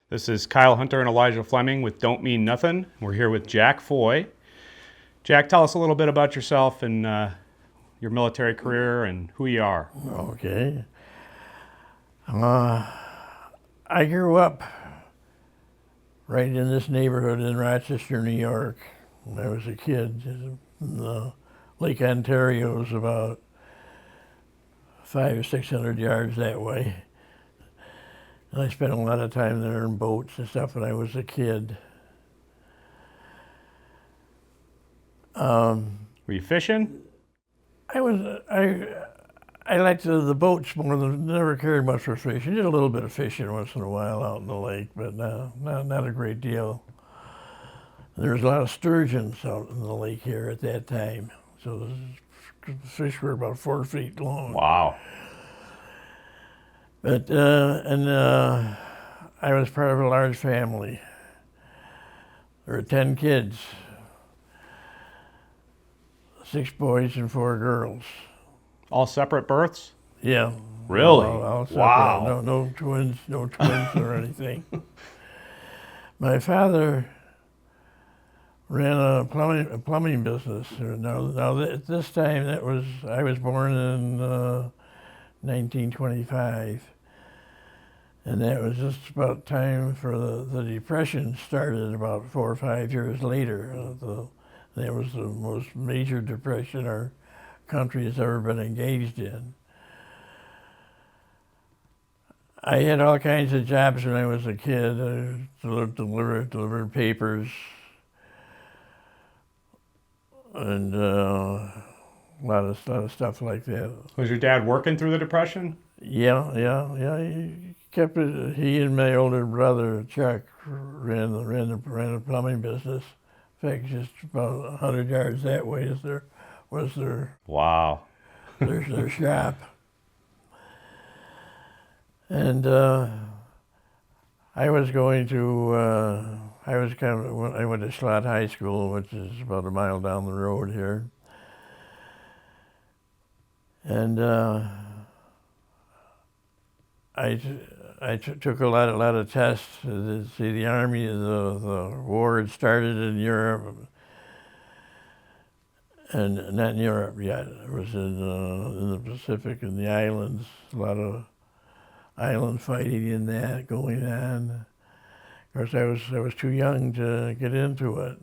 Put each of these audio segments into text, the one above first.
This is Kyle Hunter and Elijah Fleming with Don't Mean Nothin. We're here with Jack Foy. Jack, tell us a little bit about yourself and your military career and who you are. Okay. I grew up right in this neighborhood in Rochester, New York. When I was a kid, Lake Ontario is about 500 or 600 yards that way. And I spent a lot of time there in boats and stuff when I was a kid. Were you fishing? I liked the boats more than, never cared much for fishing. Did a little bit of fishing once in a while out in the lake, but not a great deal. There was a lot of sturgeons out in the lake here at that time. So the fish were about 4 feet long. Wow. But, I was part of a large family. There were 10 kids, 6 boys and 4 girls. All separate births? Yeah. Really? All separate. Wow. No twins or anything. My father ran a plumbing business. Now at this time, I was born in 1925, and that was just about time for the Depression started about 4 or 5 years later. That was the most major depression our country has ever been engaged in. I had all kinds of jobs when I was a kid. I delivered papers, and a lot of stuff like that. Was your dad working through the Depression? Yeah. He kept it. He and my older brother Chuck ran the plumbing business. In fact, just about 100 yards that way was their Wow. their shop. And I was going to. I went to Schlott High School, which is about a mile down the road here. And I took a lot of tests to see the Army. The war had started in Europe, and not in Europe yet. It was in the Pacific and the islands. A lot of island fighting in that going on. Of course, I was too young to get into it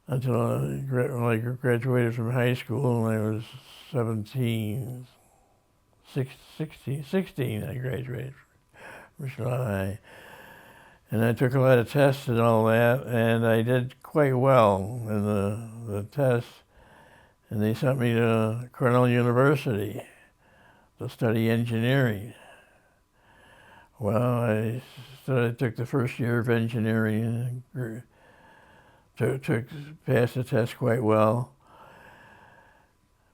until I graduated from high school when I was 16. I graduated from July. And I took a lot of tests and all that, and I did quite well in the tests. And they sent me to Cornell University to study engineering. Well, I took the first year of engineering and passed the test quite well.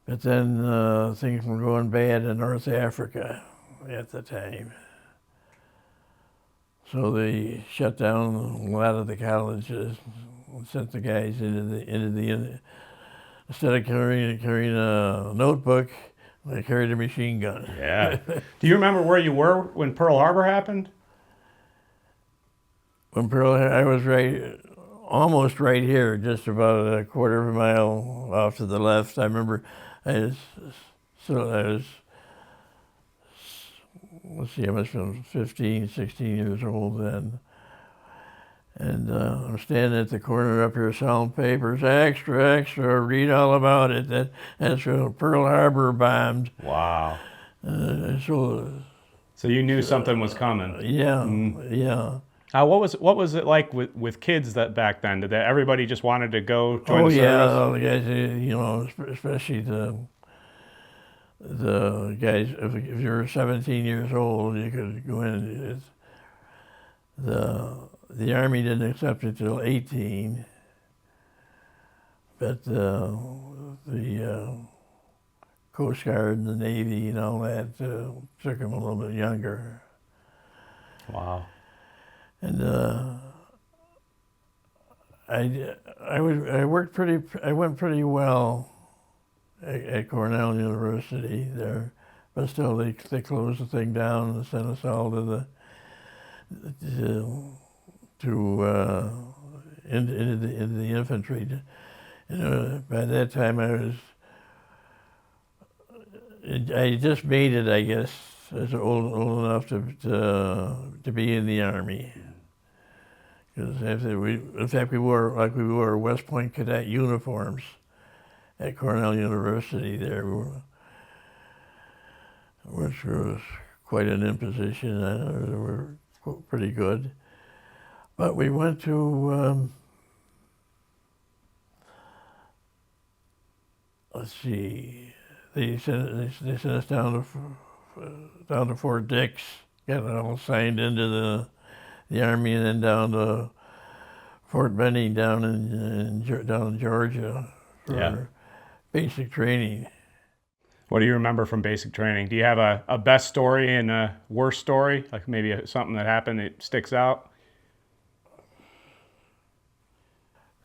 But then things were going bad in North Africa at the time. So they shut down a lot of the colleges and sent the guys instead of carrying a notebook, they carried a machine gun. Yeah. Do you remember where you were when Pearl Harbor happened? I was almost right here, just about a quarter of a mile off to the left. I remember I was, let's see, I must have been 15, 16 years old then. And I'm standing at the corner up here selling papers. Extra, read all about it. That's when Pearl Harbor bombed. Wow. So you knew something was coming. Yeah, yeah. What was it like with kids that back then? Did everybody just wanted to go join the service? Oh yeah, the guys, especially the guys. If you were 17 years old, you could go in. The Army didn't accept it till 18, but the Coast Guard and the Navy and all that took them a little bit younger. Wow. And I went pretty well at Cornell University there, but still they closed the thing down and sent us all to into the infantry. By that time I just made it, I guess. I was old enough to be in the Army. Because in fact, we wore West Point cadet uniforms at Cornell University there, which was quite an imposition. They were pretty good. But we went to, let's see, they sent us down to Fort Dix, got all signed into the Army, and then down to Fort Benning down in Georgia for basic training. What do you remember from basic training? Do you have a best story and a worst story? Like maybe something that happened that sticks out?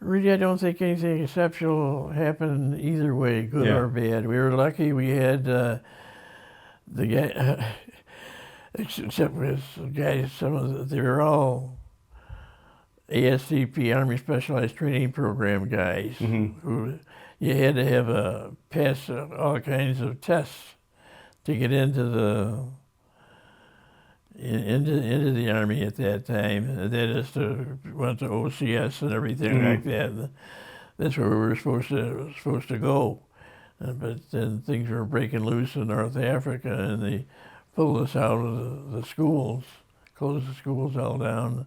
Really, I don't think anything exceptional happened either way, good or bad. We were lucky we had the guy, except with the guys, they were all ASCP, Army Specialized Training Program guys, who you had to have pass all kinds of tests to get into the Army at that time. That is went to OCS and everything like that. That's where we were supposed to go. But then things were breaking loose in North Africa, and they pulled us out of the schools, closed the schools all down,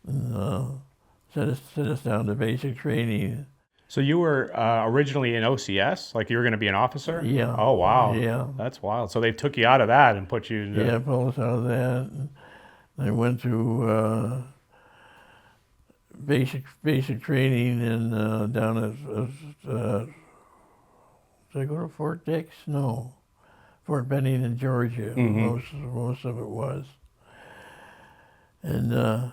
and sent us down to basic training. So you were originally in OCS, like you were going to be an officer? Yeah. Oh, wow. Yeah. That's wild. So they took you out of that and put you into... Yeah, pulled us out of that. And I went to basic training and down at, did I go to Fort Dix? No. Fort Benning in Georgia. Most of it was. And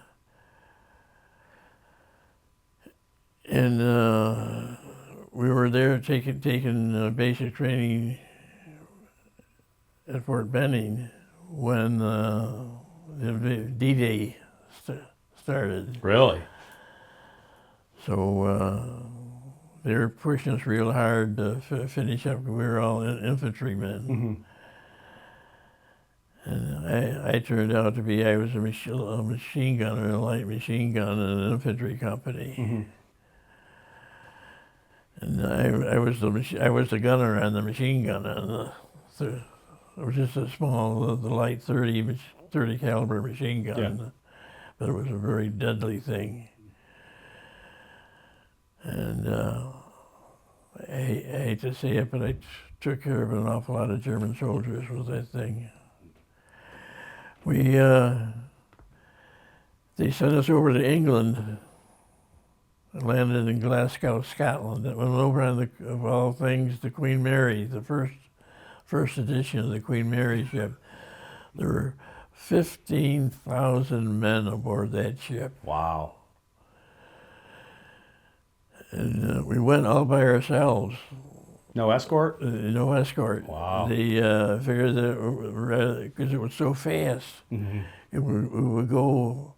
we were there taking basic training at Fort Benning when the D-Day started. Really? So they were pushing us real hard to finish up. We were all infantrymen. And I turned out to be, I was a machine gunner, a light machine gun in an infantry company. And I was the gunner on the machine gun, and it was just a small, the light 30 caliber machine gun, but it was a very deadly thing. And I hate to say it, but I took care of an awful lot of German soldiers with that thing. They sent us over to England. I landed in Glasgow, Scotland. That went over on of all things, the Queen Mary, the first edition of the Queen Mary ship. There were 15,000 men aboard that ship. Wow. And we went all by ourselves. No escort? No escort. Wow. They figured that because it was so fast, we would go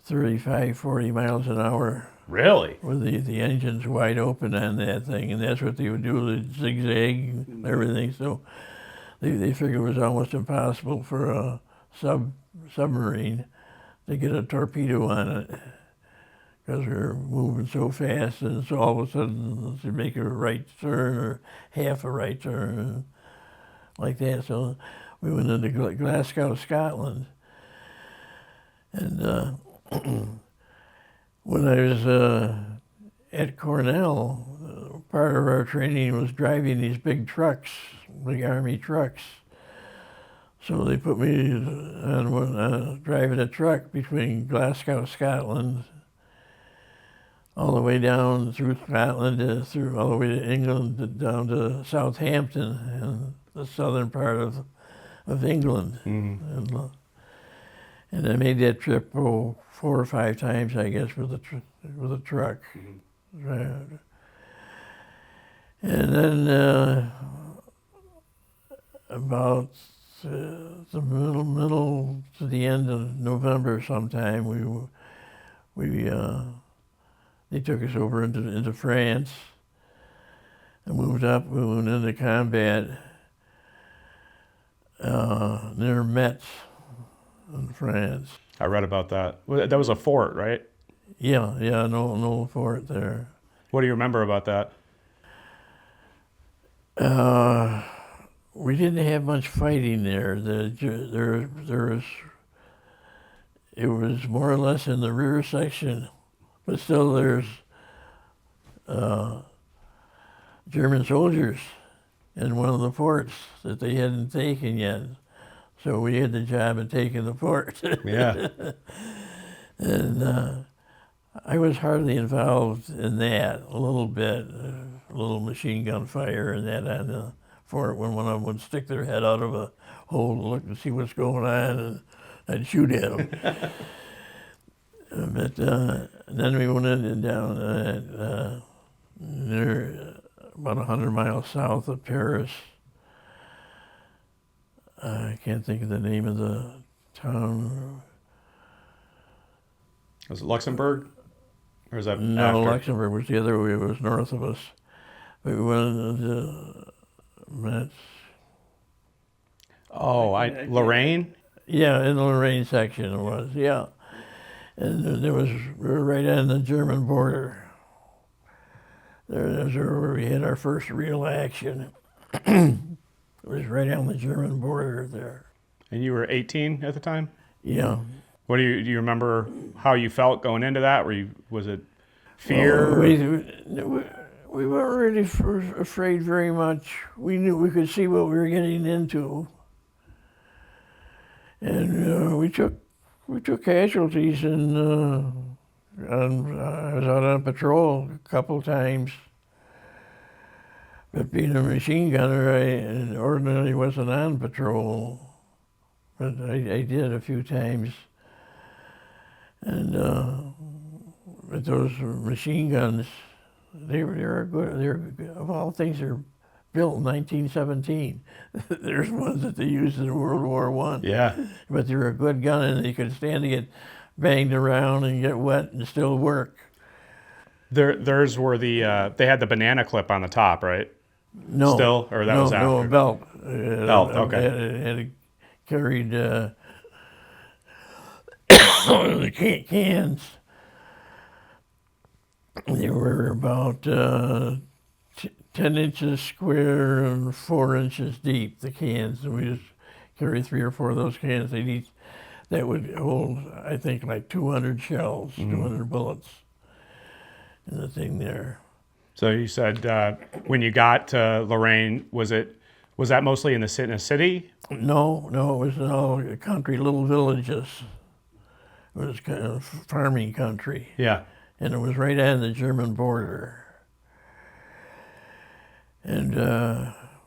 35, 40 miles an hour. Really? With the engines wide open on that thing, and that's what they would do, the zigzag and everything. So they figured it was almost impossible for a submarine to get a torpedo on it, because we were moving so fast, and so all of a sudden to make a right turn or half a right turn, like that. So we went into Glasgow, Scotland, and when I was at Cornell, part of our training was driving these big trucks, big Army trucks. So they put me on driving a truck between Glasgow, Scotland, all the way down through Scotland, all the way to England, down to Southampton, in the southern part of England. And I made that trip 4 or 5 times, I guess, with a truck. And then about the middle to the end of November sometime, they took us over into France and moved up. We went into combat near Metz in France. I read about that. That was a fort, right? Yeah, no fort there. What do you remember about that? We didn't have much fighting there. It was more or less in the rear section, but still there's German soldiers in one of the forts that they hadn't taken yet. So we had the job of taking the fort. Yeah. And I was hardly involved in that, a little bit, a little machine gun fire and that on the fort when one of them would stick their head out of a hole to look and see what's going on, and I'd shoot at them. But then we went in and down near about 100 miles south of Paris. I can't think of the name of the town. Was it Luxembourg? Or is that No, after? Luxembourg was the other way. It was north of us. We went into Metz. Oh, Lorraine? Yeah, in the Lorraine section it was, yeah. And we were right on the German border. That's where we had our first real action. It was right on the German border there. And you were 18 at the time? Yeah. Do you remember how you felt going into that? Was it fear? Well, we weren't really afraid very much. We knew we could see what we were getting into. And we took casualties, and I was out on patrol a couple times. But being a machine gunner, I ordinarily wasn't on patrol, but I did a few times. And but those machine guns, they were good. They're of all things, they're built in 1917. There's ones that they used in World War I. Yeah. But they were a good gun, and they could stand to get banged around and get wet and still work. Theirs were they had the banana clip on the top, right? No. Still? Or that was after? No, a belt. Belt, okay. It carried the cans. They were about 10 inches square and 4 inches deep, the cans. And we just carried 3 or 4 of those cans. That would hold, I think, like 200 shells, 200 bullets in the thing there. So you said when you got to Lorraine, was that mostly in a city? No, it was in all country, little villages. It was kind of farming country. Yeah. And it was right on the German border. And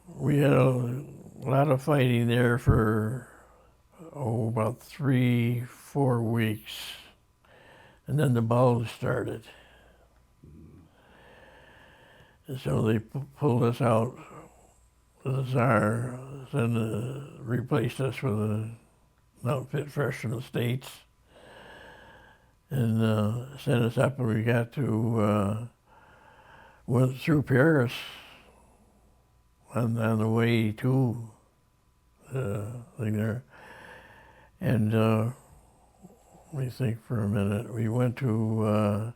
we had a lot of fighting there for, about 3-4 weeks. And then the Bulge started. And so they pulled us out, the Tsar, and replaced us with an outfit fresh from the States, and sent us up, and we got to, went through Paris on the way to the thing there. And let me think for a minute. We went to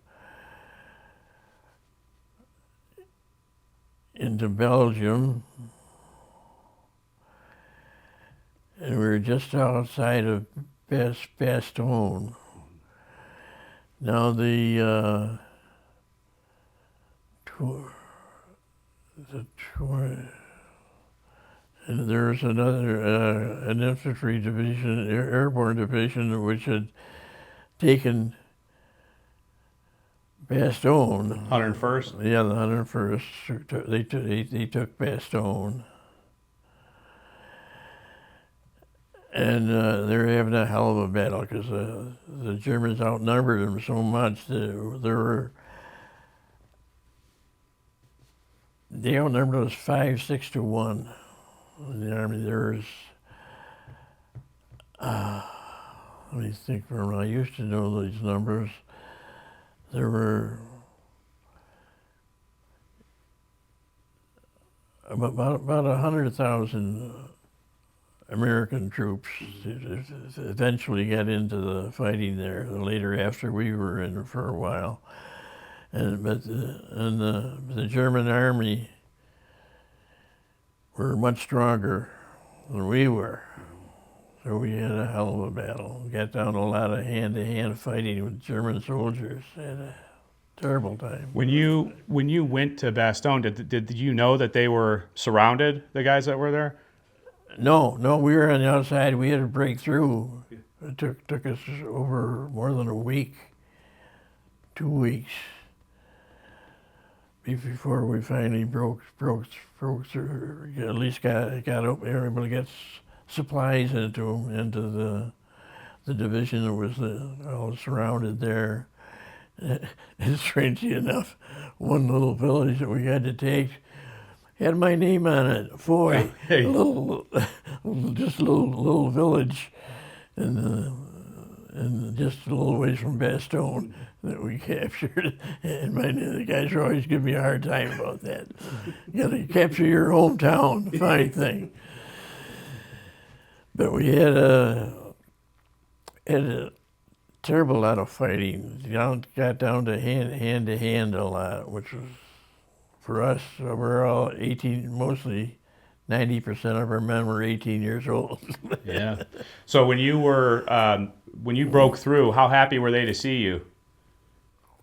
into Belgium, and we were just outside of Bastogne. Now and there's another an infantry division, airborne division, which had taken Bastogne. 101st? Yeah, the 101st. They took Bastogne. And they were having a hell of a battle because the Germans outnumbered them so much. They outnumbered us 5-6 to 1 in the army. There was Let me think for a minute. I used to know these numbers. There were about 100,000 American troops eventually got into the fighting there later after we were in for a while. But the German army were much stronger than we were. So we had a hell of a battle. We got down to a lot of hand-to-hand fighting with German soldiers. Had a terrible time. When you went to Bastogne, did you know that they were surrounded, the guys that were there? No, we were on the outside. We had to break through. It took us over more than a week, 2 weeks, before we finally broke through. At least got up there, able to get supplies into the division that was all surrounded there. And strangely enough, one little village that we had to take had my name on it, Foy. Hey. Just a little village, and just a little ways from Bastogne that we captured. And the guys are always giving me a hard time about that. You got to capture your hometown, funny thing. But we had a terrible lot of fighting. Got down to hand to hand a lot, which was, for us, we're all 18, mostly 90% of our men were 18 years old. Yeah. So when you broke through, how happy were they to see you?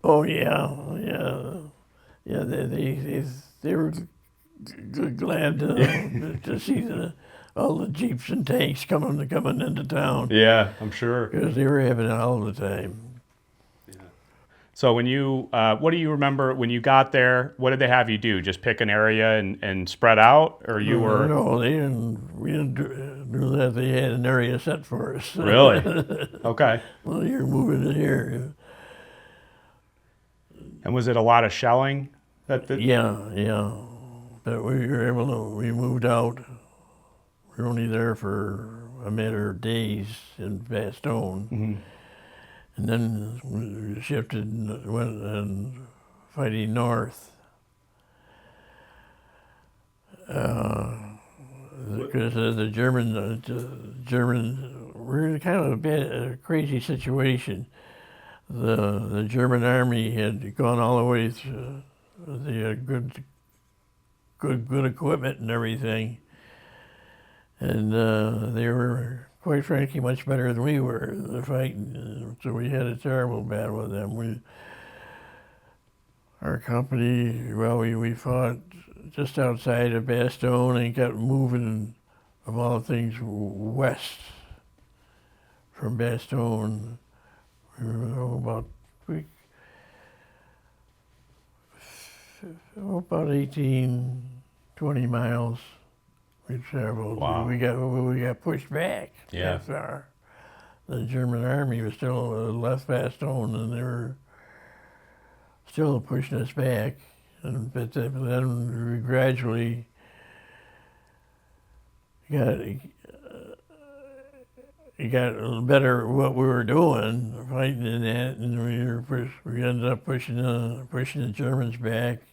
Oh yeah. They were glad to see all the jeeps and tanks coming into town. Yeah, I'm sure. Because they were having it all the time. So when what do you remember when you got there? What did they have you do? Just pick an area and spread out, or you were? No, they didn't. We didn't do that. They had an area set for us. Really? Okay. Well, you're moving to here. And was it a lot of shelling? Yeah. But we were able to. We moved out. We were only there for a matter of days in Bastogne. Mm-hmm. And then we shifted and went and fighting north. Because the German, we're in kind of a crazy situation. The German army had gone all the way through. They had good equipment and everything. And they were, quite frankly, much better than we were in the fighting. So we had a terrible battle with them. Our company, we fought just outside of Bastogne and kept moving, of all things, west from Bastogne. We were about 18, 20 miles. We traveled. Wow. We got pushed back. Yeah. That far. The German army was still left Bastogne, and they were still pushing us back. But then we gradually got better at what we were doing, fighting in that, and we ended up pushing the Germans back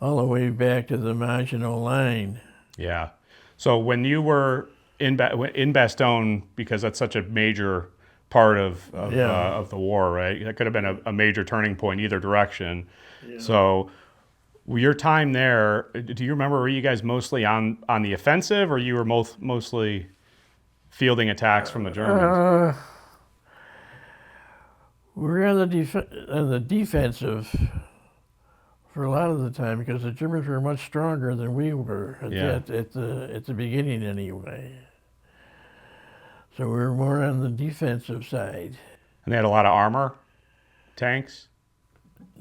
all the way back to the Maginot Line. Yeah. So when you were in Bastogne, because that's such a major part of the war, right? That could have been a major turning point either direction. Yeah. So your time there, do you remember, were you guys mostly on the offensive, or you were mostly fielding attacks from the Germans? We were on the defensive for a lot of the time, because the Germans were much stronger than we were at the beginning anyway. So we were more on the defensive side. And they had a lot of armor, tanks?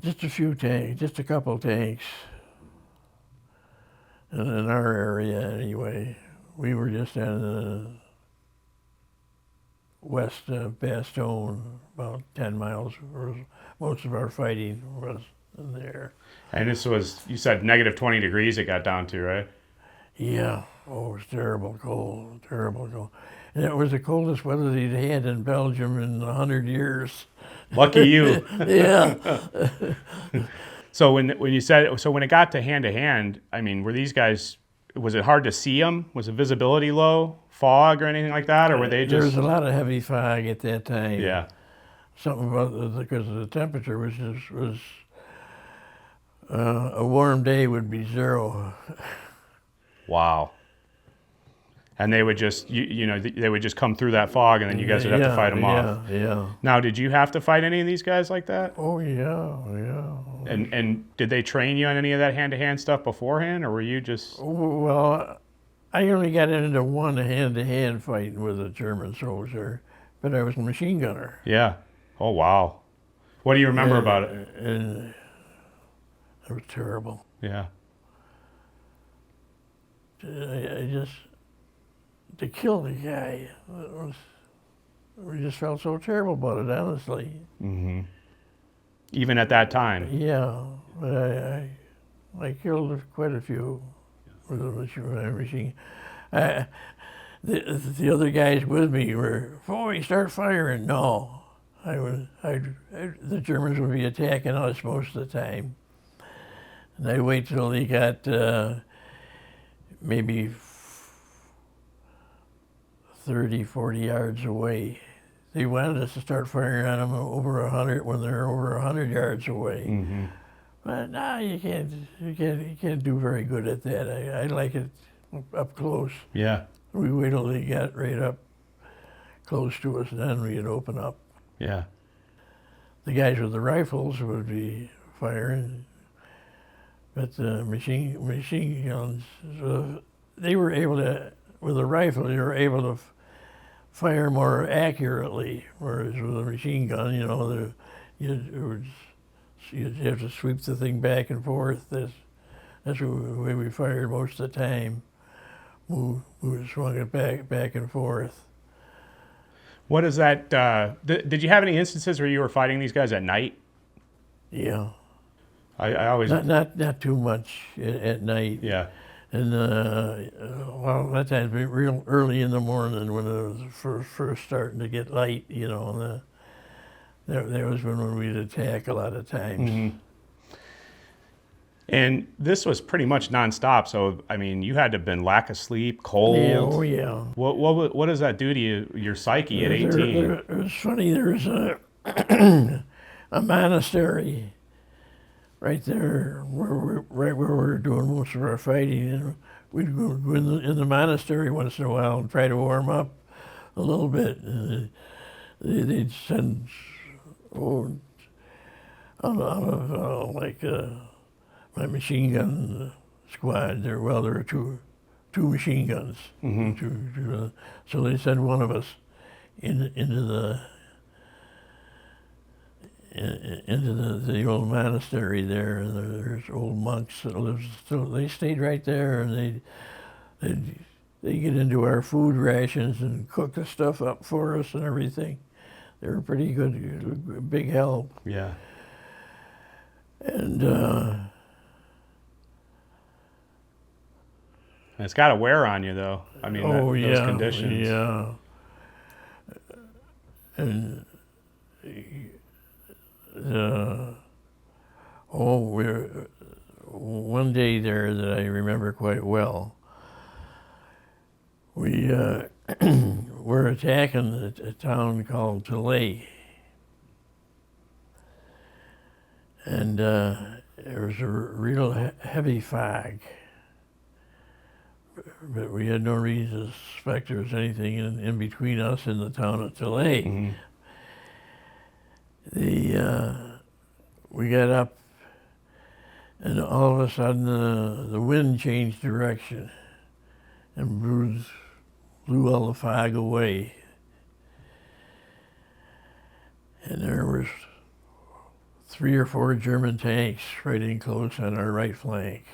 Just a few tanks, just a couple tanks. In our area anyway. We were just on the west of Bastogne, about 10 miles, where most of our fighting was in there. And this was, you said, negative 20 degrees it got down to, right? Yeah. Oh, it was terrible cold, terrible cold. And it was the coldest weather they'd had in Belgium in 100 years. Lucky you. Yeah. So when you said, so when it got to hand, I mean, were these guys, was it hard to see them? Was the visibility low, fog or anything like that? Or were they There was just, a lot of heavy fog at that time. yeah, Something about because the temperature was a warm day would be 0. wow. And they would just, they would just come through that fog and then you guys would have to fight them off. Yeah. Now, did you have to fight any of these guys like that? Oh, yeah. And did they train you on any of that hand-to-hand stuff beforehand, or were you just? Well, I only got into one hand-to-hand fight with a German soldier, but I was a machine gunner. Yeah. Oh, wow. What do you remember about it? And it was terrible. Yeah. I just, to kill the guy, we just felt so terrible about it, honestly. Mm-hmm. Even at that time? Yeah, but I killed quite a few with a machine. The other guys with me were, before we start firing, no. The Germans would be attacking us most of the time. And I'd wait till they got maybe 30, 40 yards away. They wanted us to start firing on them over 100 when they're over 100 yards away. Mm-hmm. But no, you can't do very good at that. I like it up close. Yeah. We wait till they got right up close to us, and then we'd open up. Yeah. The guys with the rifles would be firing, but the machine guns, they were able to, with a rifle, they were able to fire more accurately, whereas with a machine gun, you'd have to sweep the thing back and forth. That's the way we fired most of the time. We swung it back and forth. What is that? Did you have any instances where you were fighting these guys at night? Yeah. I always Not too much at night. Yeah. And well, that time be real early in the morning when it was first starting to get light, and that was when we'd attack a lot of times. Mm-hmm. And this was pretty much nonstop. So I mean, you had to have been lack of sleep, cold. Yeah, oh yeah. What does that do to your psyche at 18? It was funny. There was a a monastery right there, where we were doing most of our fighting, and we'd go in the monastery once in a while and try to warm up a little bit. They'd send out of my machine gun squad. There were two machine guns. Mm-hmm. So they sent one of us into the old monastery there, and there's old monks that lived still. They stayed right there, and they get into our food rations and cook the stuff up for us and everything. They were pretty good, big help. Yeah. And it's got to wear on you, though. I mean, those conditions. Yeah. And one day there that I remember quite well, we were attacking a town called Tulay, and there was a real heavy fog, but we had no reason to suspect there was anything in between us and the town of Tulay. Mm-hmm. We got up, and all of a sudden the wind changed direction and blew all the fog away. And there was 3 or 4 German tanks right in close on our right flank.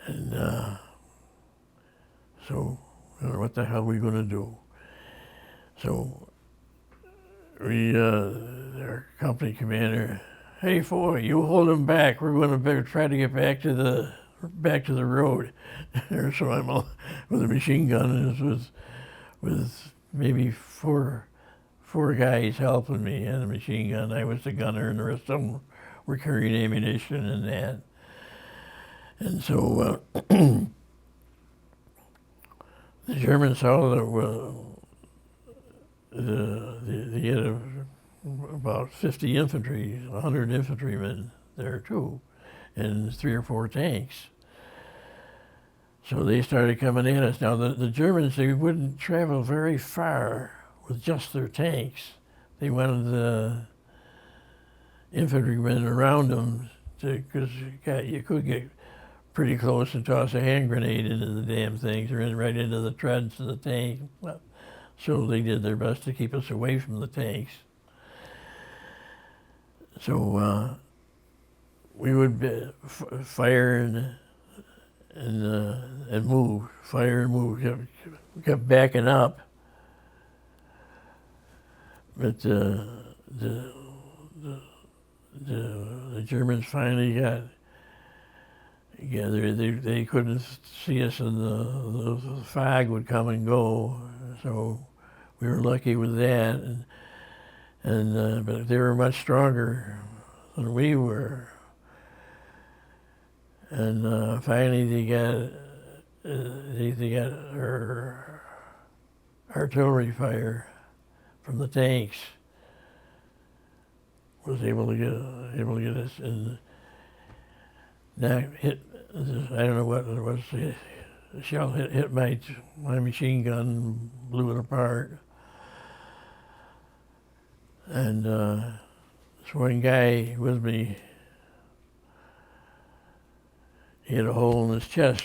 And so, what the hell are we going to do? So our company commander, hey, Foy, you hold them back. We're going to try to get back to the back to the road. So I'm with a machine gun, and with maybe four guys helping me and a machine gun. I was the gunner, and the rest of them were carrying ammunition and that. And so the Germans saw that they had about 50 infantry, 100 infantrymen there too, and 3 or 4 tanks. So they started coming at us. Now the Germans, they wouldn't travel very far with just their tanks. They wanted the infantrymen around them because you could get pretty close and toss a hand grenade into the damn things or right into the treads of the tank. So they did their best to keep us away from the tanks. So we would fire and move, fire and move. Kept backing up, but the Germans finally got. Yeah, they couldn't see us, and the fog would come and go. So we were lucky with that, and but they were much stronger than we were. And finally, they got our artillery fire from the tanks. Was able to get us and. That hit, I don't know what it was, the shell hit my machine gun, blew it apart. And this one guy with me, he had a hole in his chest.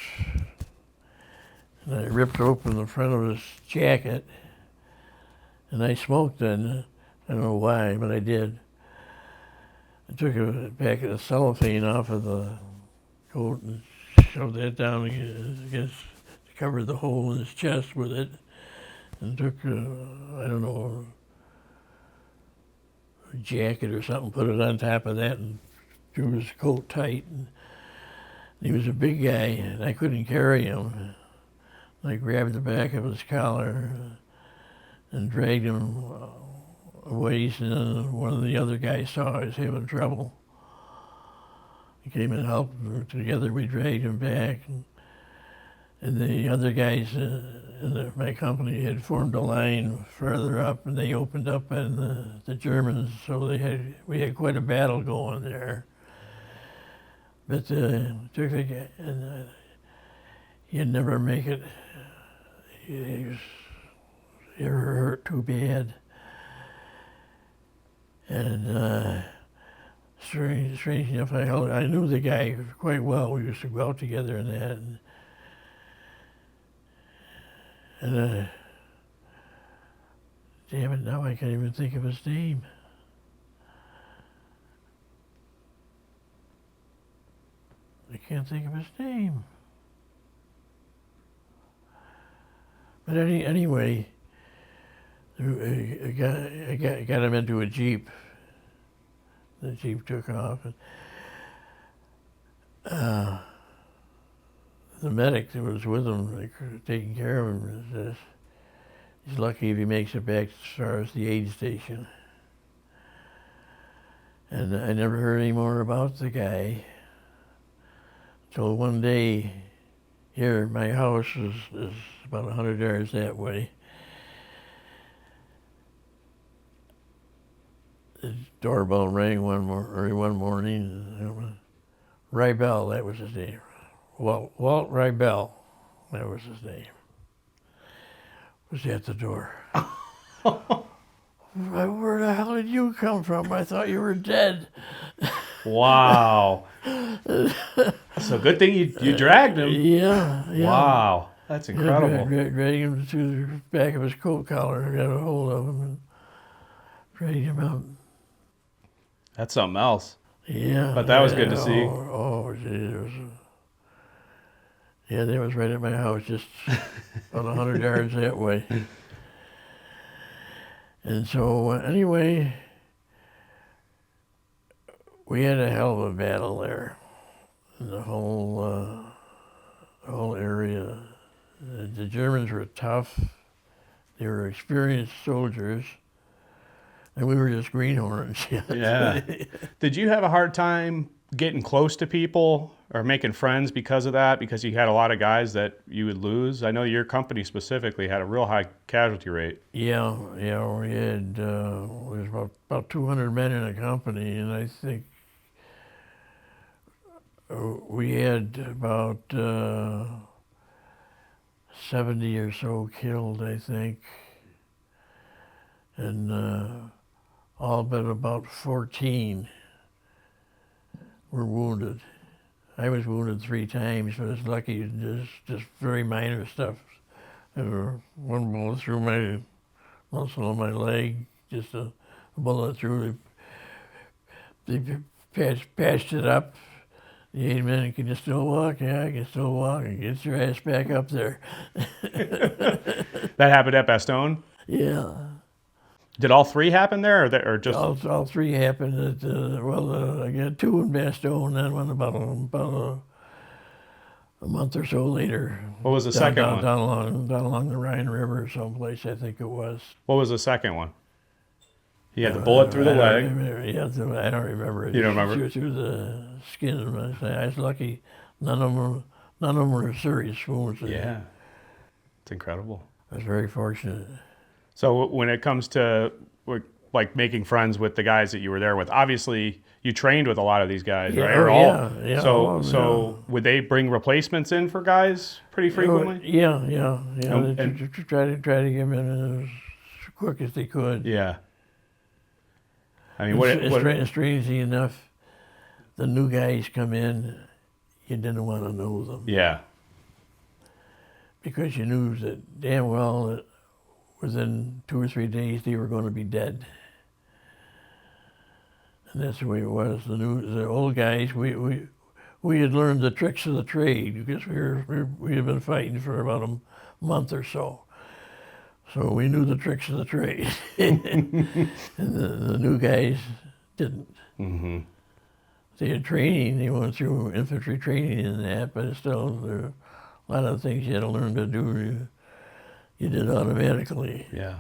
And I ripped open the front of his jacket, and I smoked then. I don't know why, but I did. I took a packet of cellophane off of the coat and shoved that down against to cover the hole in his chest with it, and took I don't know, a jacket or something, put it on top of that, and drew his coat tight. And he was a big guy, and I couldn't carry him. I grabbed the back of his collar and dragged him a ways, and then one of the other guys saw I was having trouble. He came and helped. Together we dragged him back, and the other guys in my company had formed a line further up, and they opened up on the Germans. So we had quite a battle going there. But took the guy, and he'd never make it. He was ever hurt too bad, and. Strange enough, I knew the guy quite well. We used to go out together and that. And damn it, now I can't even think of his name. I can't think of his name. But anyway, I got him into a Jeep. The Jeep took off, and the medic that was with him, like, taking care of him, says he's lucky if he makes it back as far as the aid station. And I never heard any more about the guy. So one day, here, my house is about 100 yards that way. The doorbell rang one morning. Rybell, that was his name. Walt Rybell, that was his name. Was at the door. Where the hell did you come from? I thought you were dead. Wow. So good thing you dragged him. Yeah. Wow. That's incredible. Dragged him to the back of his coat collar, got a hold of him, and dragged him out. That's something else. Yeah. But that was good to see. That was right at my house, just about 100 yards that way. And so, anyway, we had a hell of a battle there. in the whole area. The Germans were tough. They were experienced soldiers, and we were just greenhorns. Yeah. Did you have a hard time getting close to people or making friends because of that? Because you had a lot of guys that you would lose. I know your company specifically had a real high casualty rate. Yeah. We had we was about 200 men in a company, and I think we had about 70 or so killed, I think, and all but about 14 were wounded. I was wounded 3 times, but I was lucky, just very minor stuff. One bullet through my muscle on my leg, just a bullet through. They patched it up. The 8 men, can you still walk? Yeah, I can still walk. And get your ass back up there. That happened at Bastogne? Yeah. Did all 3 happen there, or just? All 3 happened at, I got 2 in Bastogne, and one about a month or so later. What was the second one? Down along the Rhine River someplace, I think it was. What was the second one? He had the bullet through the leg. I don't remember it. You don't remember? Through the skin of my thigh. I was lucky. None of them were serious wounds. Yeah. It's incredible. I was very fortunate. So when it comes to like making friends with the guys that you were there with, obviously you trained with a lot of these guys, right? Yeah. So would they bring replacements in for guys pretty frequently? Yeah. They try to get them in as quick as they could. Yeah. I mean, strangely enough, the new guys come in, you didn't want to know them. Yeah. Because you knew that damn well that within 2 or 3 days they were going to be dead. And that's the way it was. The old guys, we had learned the tricks of the trade because we had been fighting for about a month or so. So we knew the tricks of the trade. And the new guys didn't. Mm-hmm. They had training, they went through infantry training and that, but still there were a lot of things you had to learn to do, you did automatically. Yeah.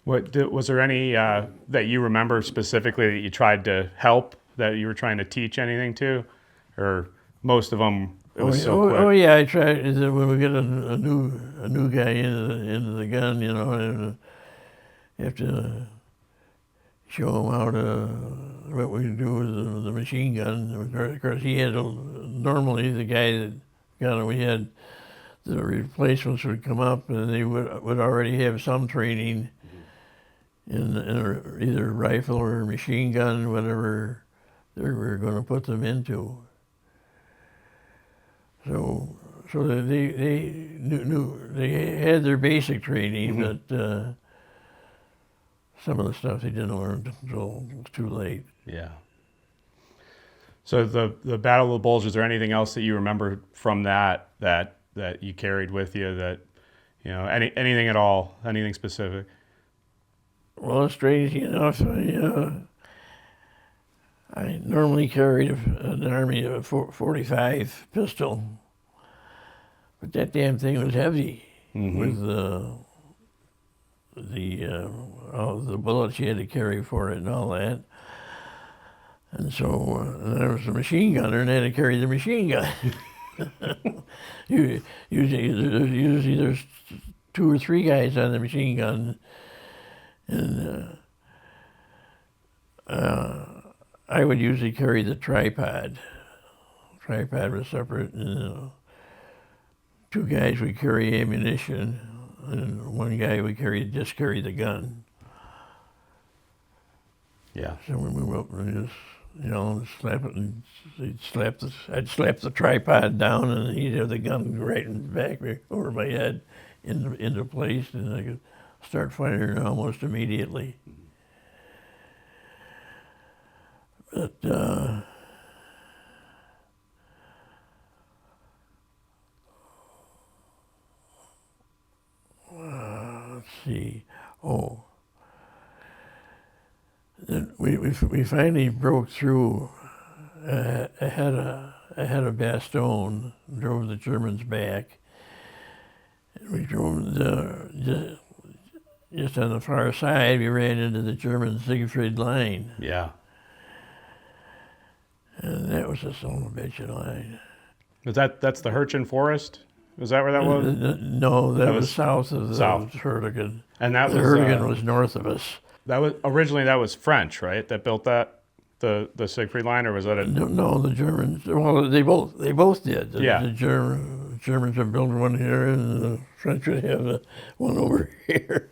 Was there any that you remember specifically that you tried to help, that you were trying to teach anything to? Or most of them, it was so quick? Oh yeah, I tried. When we get a new guy into the gun, and you have to show him how to what we do with the machine gun. Of course, he had normally the guy that got it. We had the replacements would come up, and they would already have some training in either rifle or machine gun, whatever they were going to put them into. So they knew they had their basic training, Mm-hmm. but some of the stuff they didn't learn until it was too late. Yeah. So the Battle of the Bulge, is there anything else that you remember from that you carried with you, that anything at all, anything specific? Well, strangely enough, I normally carried an Army of 45 pistol, but that damn thing was heavy. Mm-hmm. With all the bullets you had to carry for it and all that. And so I was a machine gunner and I had to carry the machine gun. Usually there's 2 or 3 guys on the machine gun, and I would usually carry the tripod. Tripod was separate, and 2 guys would carry ammunition, and 1 guy would just carry the gun. Yeah. So we move up and just, slap it, and I'd slap the tripod down, and he'd have the gun right in the back over my head into place, and I could start firing almost immediately. But let's see. Oh, then we finally broke through. Had ahead of Bastogne, drove the Germans back. We drove just on the far side, we ran into the German Siegfried line. Yeah. And that was a son of a bitch line. That's the Hirchen Forest? Is that where that was? No, that was south of the Hurtigan. And that the Hurtigan was north of us. That was French, right? That built that, the Siegfried line, or was that a? No, the Germans. Well, they both did. Yeah. The Germans would build one here, and the French would have one over here.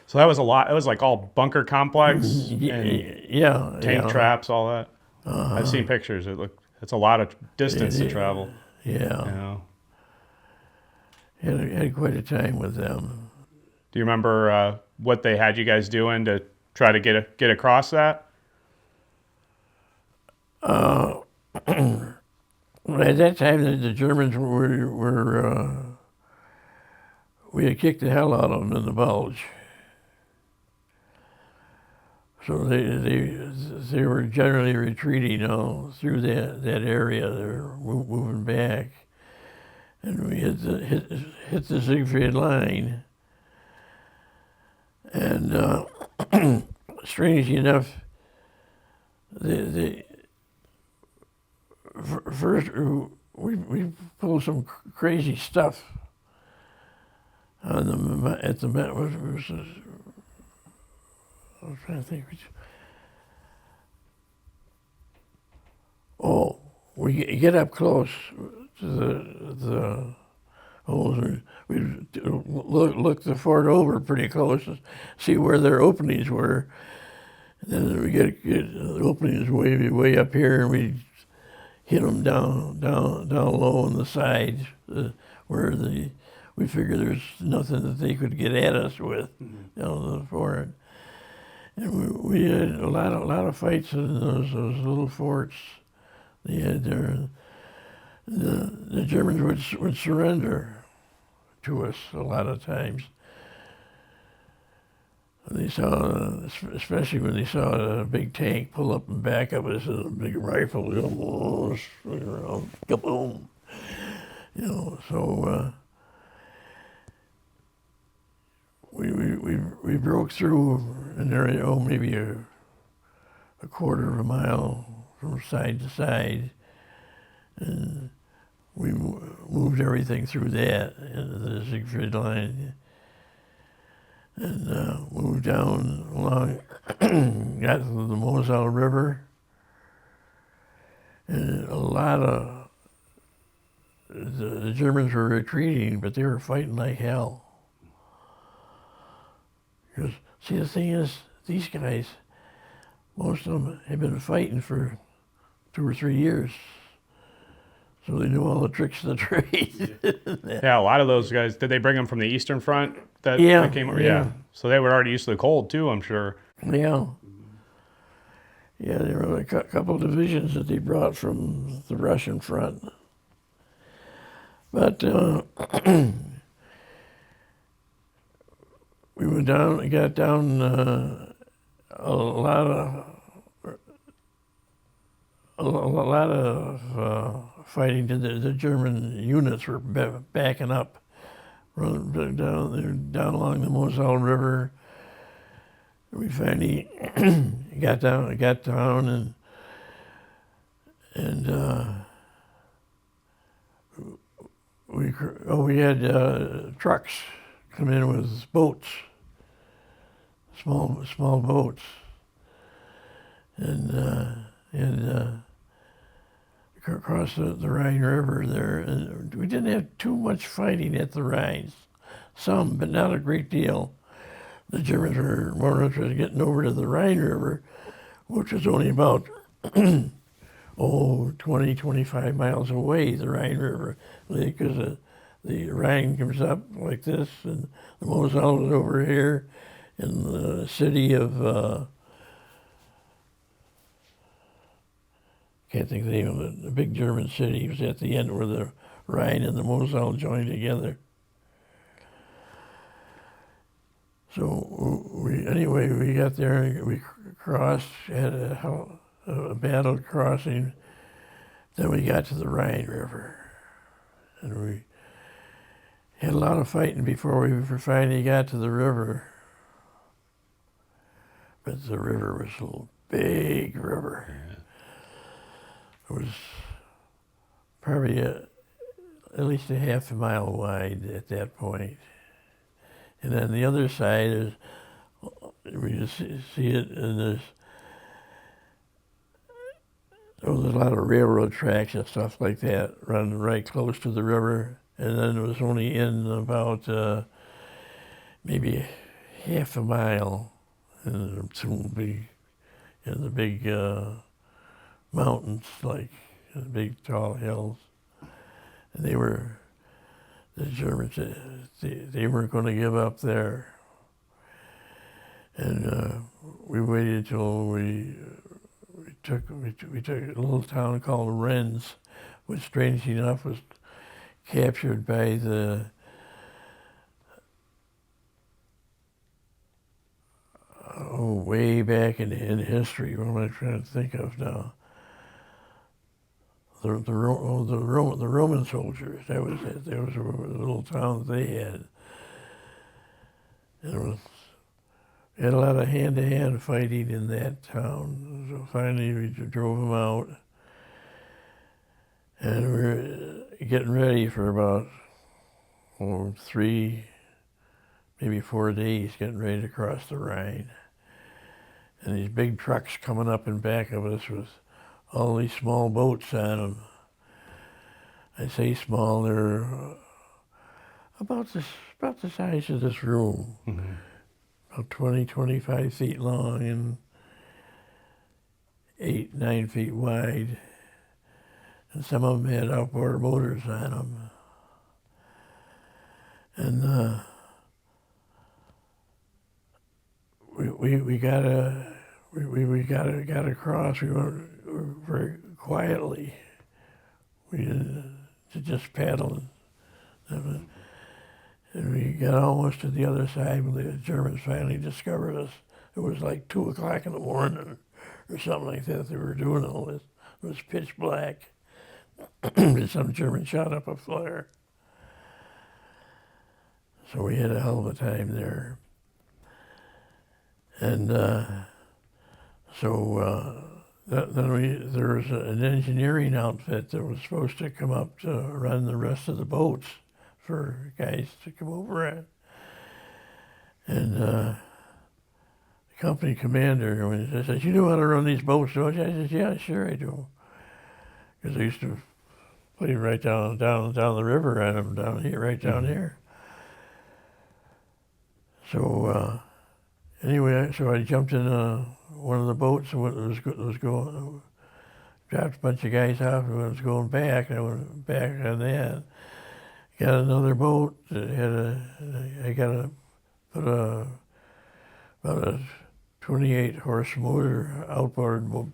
So that was a lot. It was like all bunker complex and tank traps, all that. I've seen pictures. It's a lot of distance to travel. Yeah. Had quite a time with them. Do you remember what they had you guys doing to try to get across that? At that time, the Germans were we had kicked the hell out of them in the Bulge. So they were generally retreating through that area. They were moving back, and we hit the Siegfried line. And strangely enough, first we pulled some crazy stuff on them at the I was trying to think. Oh, we get up close to the holes. We look the fort over pretty close to see where their openings were. And then we get the openings way up here, and we hit them down low on the sides where we figured there's nothing that they could get at us with, the fort. And we had a lot of fights in those little forts. They had the Germans would surrender to us a lot of times. They saw, especially when they saw a big tank pull up and back of us and a big rifle go around, kaboom. So we broke through an area, maybe a quarter of a mile from side to side, and we moved everything through that into the Siegfried line, and moved down along, got to the Moselle River, and a lot of the Germans were retreating, but they were fighting like hell. Because, see, the thing is, these guys, most of them have been fighting for 2 or 3 years. So they knew all the tricks of the trade. Yeah, a lot of those guys, did they bring them from the Eastern Front? That came over? Yeah. So they were already used to the cold, too, I'm sure. Yeah. Yeah, there were a couple divisions that they brought from the Russian front. But we went down, got down a lot of fighting. The German units were backing up, running down along the Moselle River. We finally got down, and we had trucks come in with boats, small boats, and across the Rhine River there. And we didn't have too much fighting at the Rhine, some, but not a great deal. The Germans were more interested in getting over to the Rhine River, which was only about 20, 25 miles away, the Rhine River, because the Rhine comes up like this, and the Moselle is over here, and the city of, can't think of the name of it, the big German city was at the end where the Rhine and the Moselle joined together. So we got there, we crossed, had a battle crossing Then we got to the Rhine River, and we had a lot of fighting before we finally got to the river. But the river was a big river. Yeah. It was probably at least a half a mile wide at that point. And on the other side is, we just see it, and there was a lot of railroad tracks and stuff like that running right close to the river. And then it was only in about maybe half a mile in the big mountains, like the big tall hills. And the Germans, they weren't going to give up there. And we waited till we took a little town called Rennes, which strangely enough was captured by the way back in history. What am I trying to think of now? The Roman soldiers. That was it. That was a little town that they had. And we had a lot of hand-to-hand fighting in that town. So finally we drove them out. And we were getting ready for about 3, maybe 4 days, getting ready to cross the Rhine. And these big trucks coming up in back of us with all these small boats on them. I say small, they're about the size of this room. Mm-hmm. About 20, 25 feet long and 8, 9 feet wide. And some of them had outboard motors on them. And we got across. We went very quietly. We didn't just paddle. And we got almost to the other side when the Germans finally discovered us. It was like 2 o'clock in the morning or something like that. They were doing all this. It was pitch black. Some German shot up a flare. So we had a hell of a time there. And then there was an engineering outfit that was supposed to come up to run the rest of the boats for guys to come over at. And the company commander, when he said, "You know how to run these boats, don't you?" I said, "Yeah, sure I do." Because I used to play right down the river at them down here, right down here. So anyway, so I jumped in one of the boats and was going, dropped a bunch of guys off and was going back, and I went back on that. Got another boat that had I got about a 28 horse motor,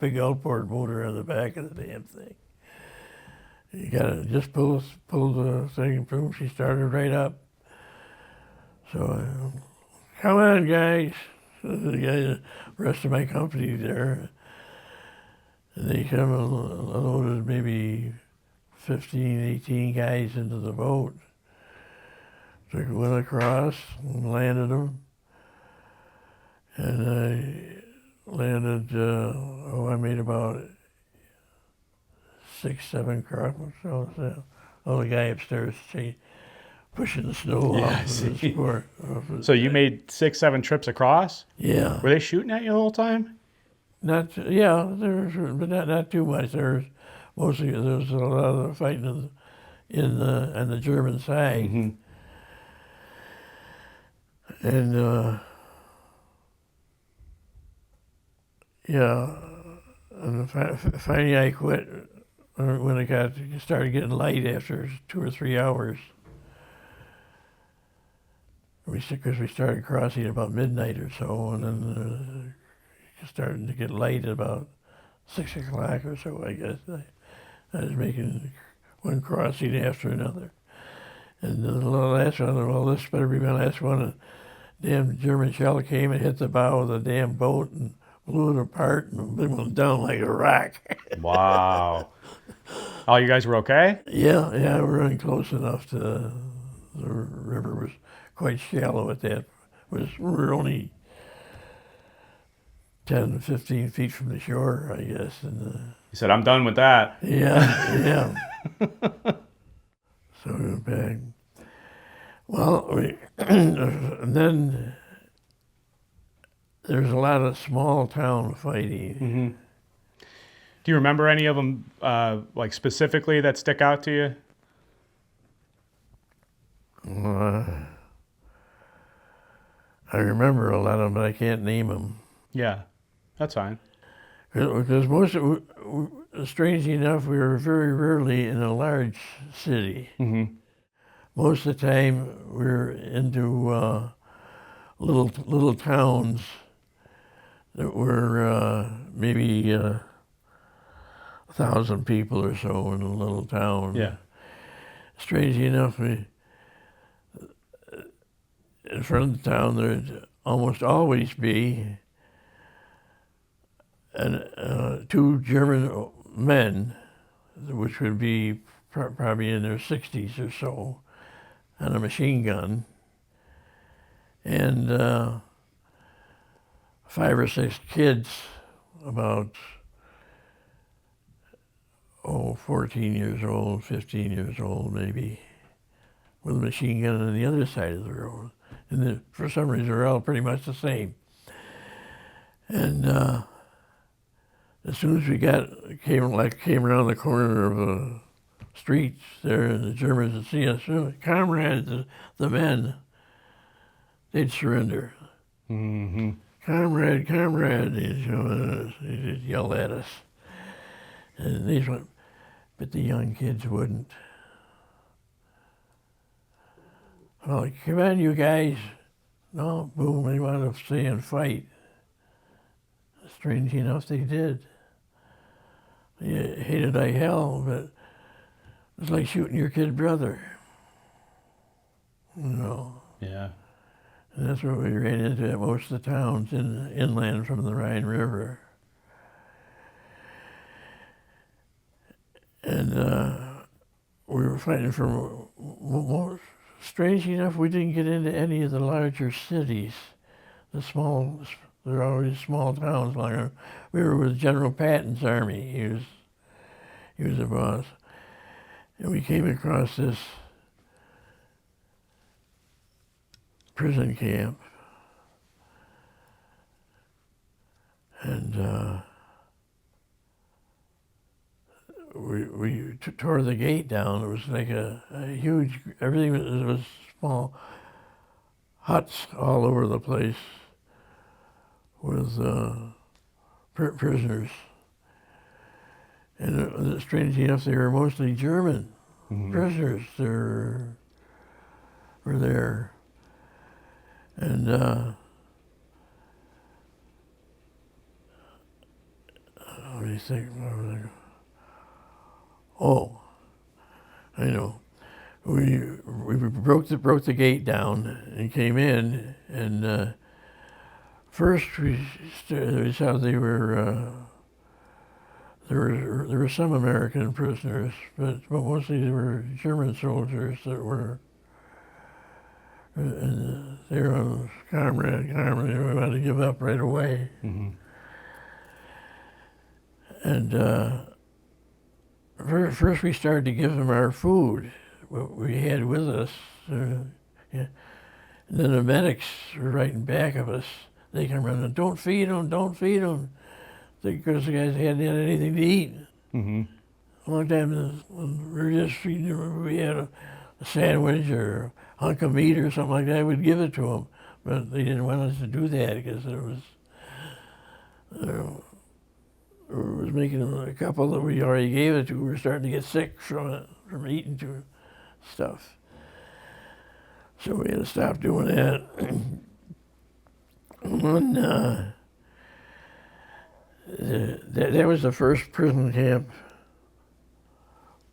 big outboard motor on the back of the damn thing. You gotta just pull the thing, and boom, she started right up. So, come on, guys. So the rest of my company there, and they come and loaded maybe 15, 18 guys into the boat. So I went across and landed them. And I landed, I made about 6, 7 crossings. So the guy upstairs pushing the snow off of his sport. So you made 6, 7 trips across? Yeah. Were they shooting at you the whole time? But not too much. There was a lot of fighting on the German side. Mm-hmm. And and finally I quit when it started getting light after 2 or 3 hours. Because we started crossing about midnight or so, and then it started to get light at about 6 o'clock or so, I guess. I was making one crossing after another. And the last one, well, this better be my last one. A damn German shell came and hit the bow of the damn boat and blew it apart and it went down like a rock. Wow. All you guys were okay? Yeah, yeah, we were running close enough to the river was quite shallow at that. We were only 10, 15 feet from the shore, I guess. And He said, I'm done with that. yeah, yeah. So back. Well, and then there's a lot of small town fighting. Mm-hmm. Do you remember any of them, like specifically, that stick out to you? I remember a lot of them, but I can't name them. Yeah, that's fine. Because strangely enough, we were very rarely in a large city. Mm-hmm. Most of the time, we were into little towns that were maybe 1,000 people or so in a little town. Yeah. Strangely enough, in front of the town, there'd almost always be two German men, which would be probably in their 60s or so, on a machine gun, and 5 or 6 kids, about 14 years old, 15 years old maybe, with a machine gun on the other side of the road. And for some reason, they're all pretty much the same. And as soon as we came around the corner of the streets there, and the Germans would see us, comrades, the men, they'd surrender. Mm-hmm. Comrade, comrade, they'd yell at us. And these went, but the young kids wouldn't. Well, come on, you guys. No, boom, they wanted to stay and fight. Strange enough, they did. They hated like hell, but it was like shooting your kid brother. You know. Yeah. And that's what we ran into at most of the towns inland from the Rhine River. And we were fighting for strangely enough, we didn't get into any of the larger cities. There are always small towns. We were with General Patton's army. He was the boss. And we came across this prison camp. And we tore the gate down. It was like a huge, everything was small huts all over the place with prisoners. And strangely enough, they were mostly German prisoners. They were there. And let me think. Oh, I know. We broke the gate down and came in, and first we saw there were some American prisoners, but mostly they were German soldiers that were. And they were on comrade. We wanted to give up right away. Mm-hmm. And first we started to give them our food, what we had with us. Yeah. And then the medics were right in back of us. They come running, don't feed them, don't feed them. Because the guys hadn't had anything to eat. Mm-hmm. A long time when we were just feeding them, we had a sandwich or a hunk of meat or something like that, we'd give it to them. But they didn't want us to do that because it was making them, a couple that we already gave it to were starting to get sick from it, from eating to stuff. So we had to stop doing that. And that was the first prison camp.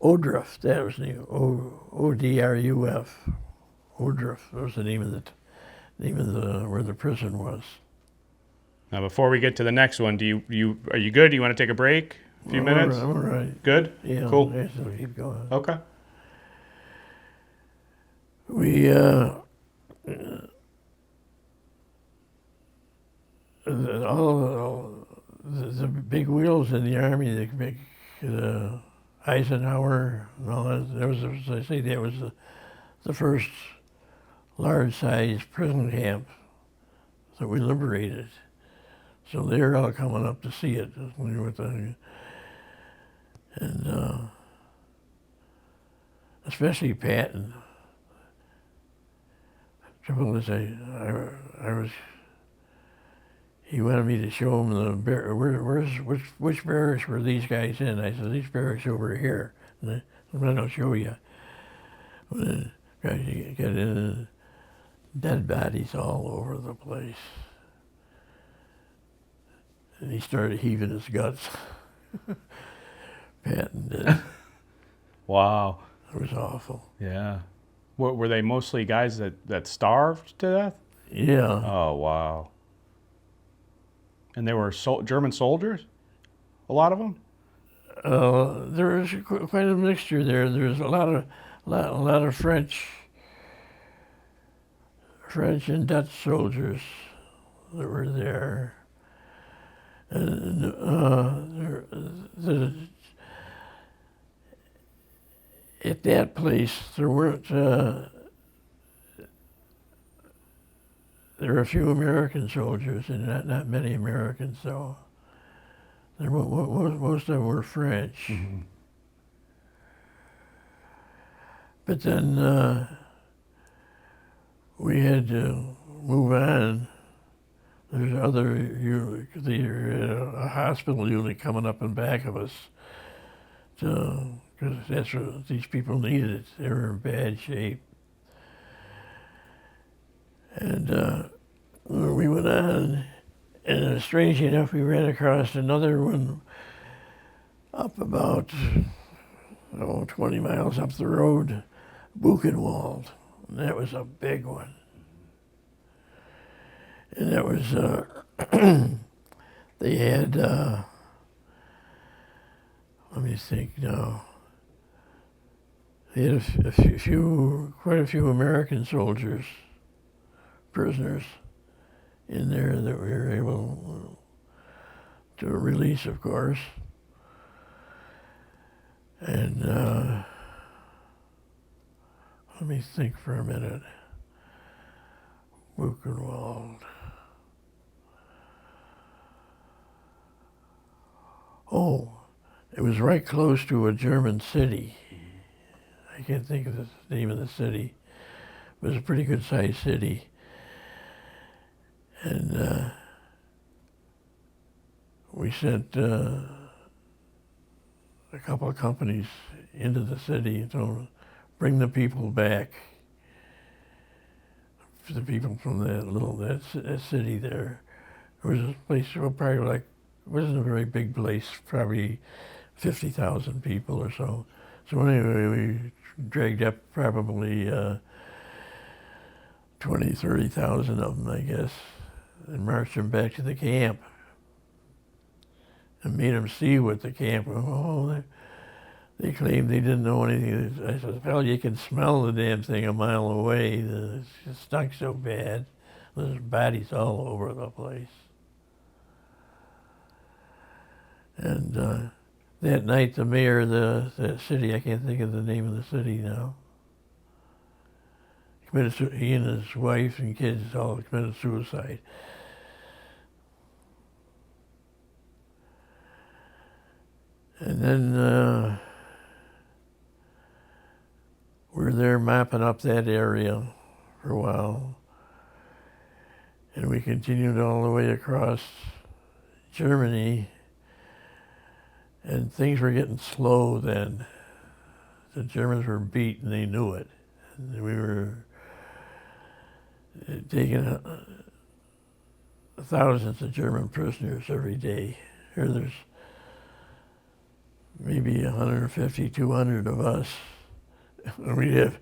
Odruf, that was the name. O-D-R-U-F. Odruf was the name of where the prison was. Now, before we get to the next one, are you good? Do you want to take a break? A few minutes? I'm all right. Good? Yeah, Cool. yeah, so keep going. Okay. We, all the big wheels in the Army, the big Eisenhower and all that, there was, as I say, that was the first large-sized prison camp that we liberated. So they were all coming up to see it. And especially Patton. Trouble is, I was. He wanted me to show him which barracks were these guys in. I said, these barracks over here. And I'll show you. When you get in, dead bodies all over the place. And he started heaving his guts. Patton did. Wow. It was awful. Yeah. What, were they mostly guys that starved to death? Yeah. Oh, wow. And they were German soldiers? A lot of them? There was quite a mixture there. There was a lot of French and Dutch soldiers that were there. And at that place, there weren't. There were a few American soldiers, and not many Americans, though. Most of them were French. Mm-hmm. But then we had to move on. There's a hospital unit coming up in back of us, because that's what these people needed. They were in bad shape. And we went on, and strangely enough, we ran across another one up about 20 miles up the road, Buchenwald. And that was a big one. And that was, they had, let me think now. They had quite a few American soldiers, prisoners in there that we were able to release, of course. And let me think for a minute. Buchenwald. Oh, it was right close to a German city. I can't think of the name of the city. It was a pretty good sized city. And we sent a couple of companies into the city to bring the people back. The people from that city there. It was a place, probably like, it wasn't a very big place, probably 50,000 people or so. So anyway, we dragged up probably 20, 30,000 of them, I guess, and marched them back to the camp and made them see what the camp was. Oh, they claimed they didn't know anything. I said, well, you can smell the damn thing a mile away. It stunk so bad. There's bodies all over the place. And that night, the mayor of the city, I can't think of the name of the city now, he and his wife and kids all committed suicide. And then we were there mapping up that area for a while. And we continued all the way across Germany. And things were getting slow then. The Germans were beat and they knew it. And we were taking thousands of German prisoners every day. Here there's maybe 150, 200 of us. And we'd have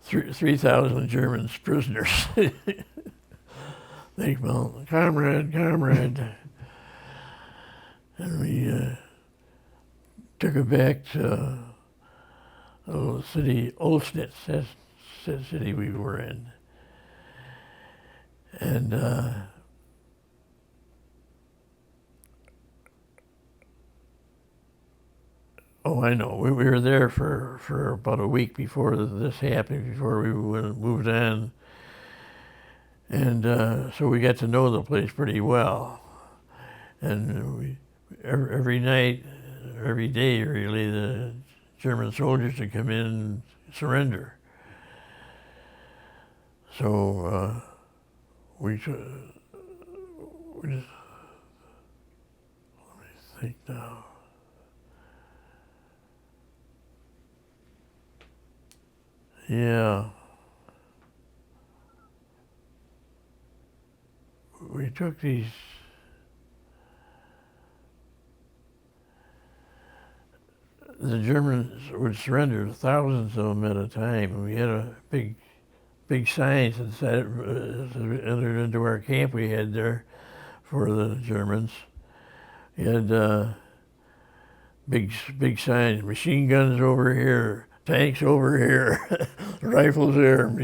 3,000 Germans prisoners. Think, well, comrade. And we took it back to a little city, Olsnitz, that's the city we were in. And oh, I know. We were there for about a week before this happened, before we moved on. And so we got to know the place pretty well. And every night, every day, really, the German soldiers would come in and surrender. So we just, let me think now. Yeah. We took these, the Germans would surrender, thousands of them at a time. And we had a big signs that said, as we entered into our camp we had there for the Germans. We had big signs, machine guns over here, tanks over here, rifles here,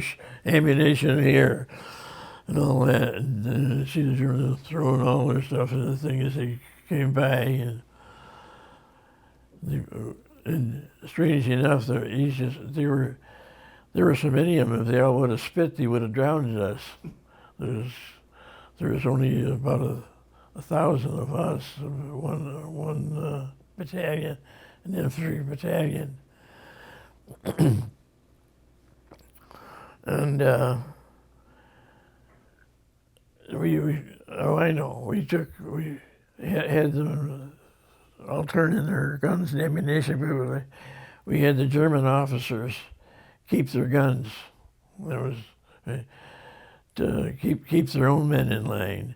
ammunition here, and all that. And see the Germans throwing all their stuff in the thing as they came by. And strangely enough, there were so many of them. If they all would have spit, they would have drowned us. There was only about 1,000 of us, one battalion, an infantry battalion. And I know, we had them all turn in their guns and ammunition, but we had the German officers keep their guns. That was to keep their own men in line.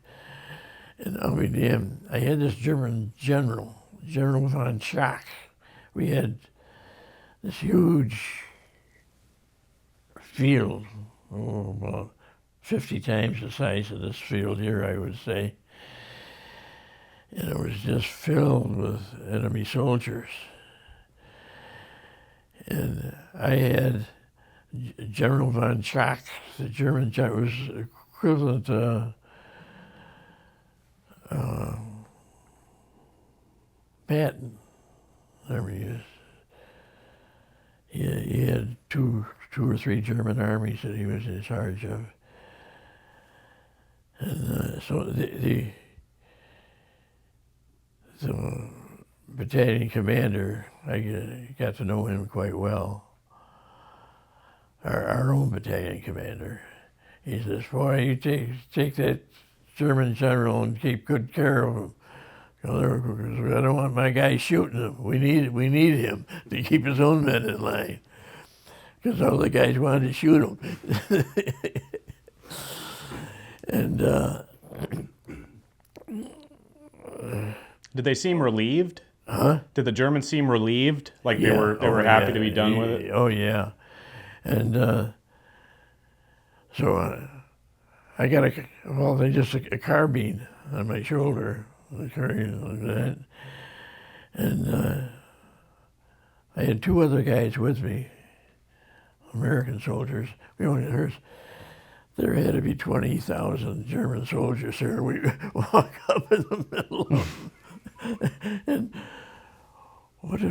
And I'll be damned, I had this German General von Schack. We had this huge field, about 50 times the size of this field here, I would say. And it was just filled with enemy soldiers. And I had General von Schack, the German general, was equivalent to Patton. There he is. He had two or three German armies that he was in charge of. And so the battalion commander, I got to know him quite well. Our own battalion commander. He says, boy, you take that German general and keep good care of him. I don't want my guy shooting him. We need him to keep his own men in line. Because all the guys wanted to shoot him. And did they seem relieved? Huh? Did the Germans seem relieved? Like they were happy to be done with it? Oh yeah. And so I got a carbine on my shoulder, like that. And I had two other guys with me, American soldiers. There had to be 20,000 German soldiers there. We walk up in the middle of them. And one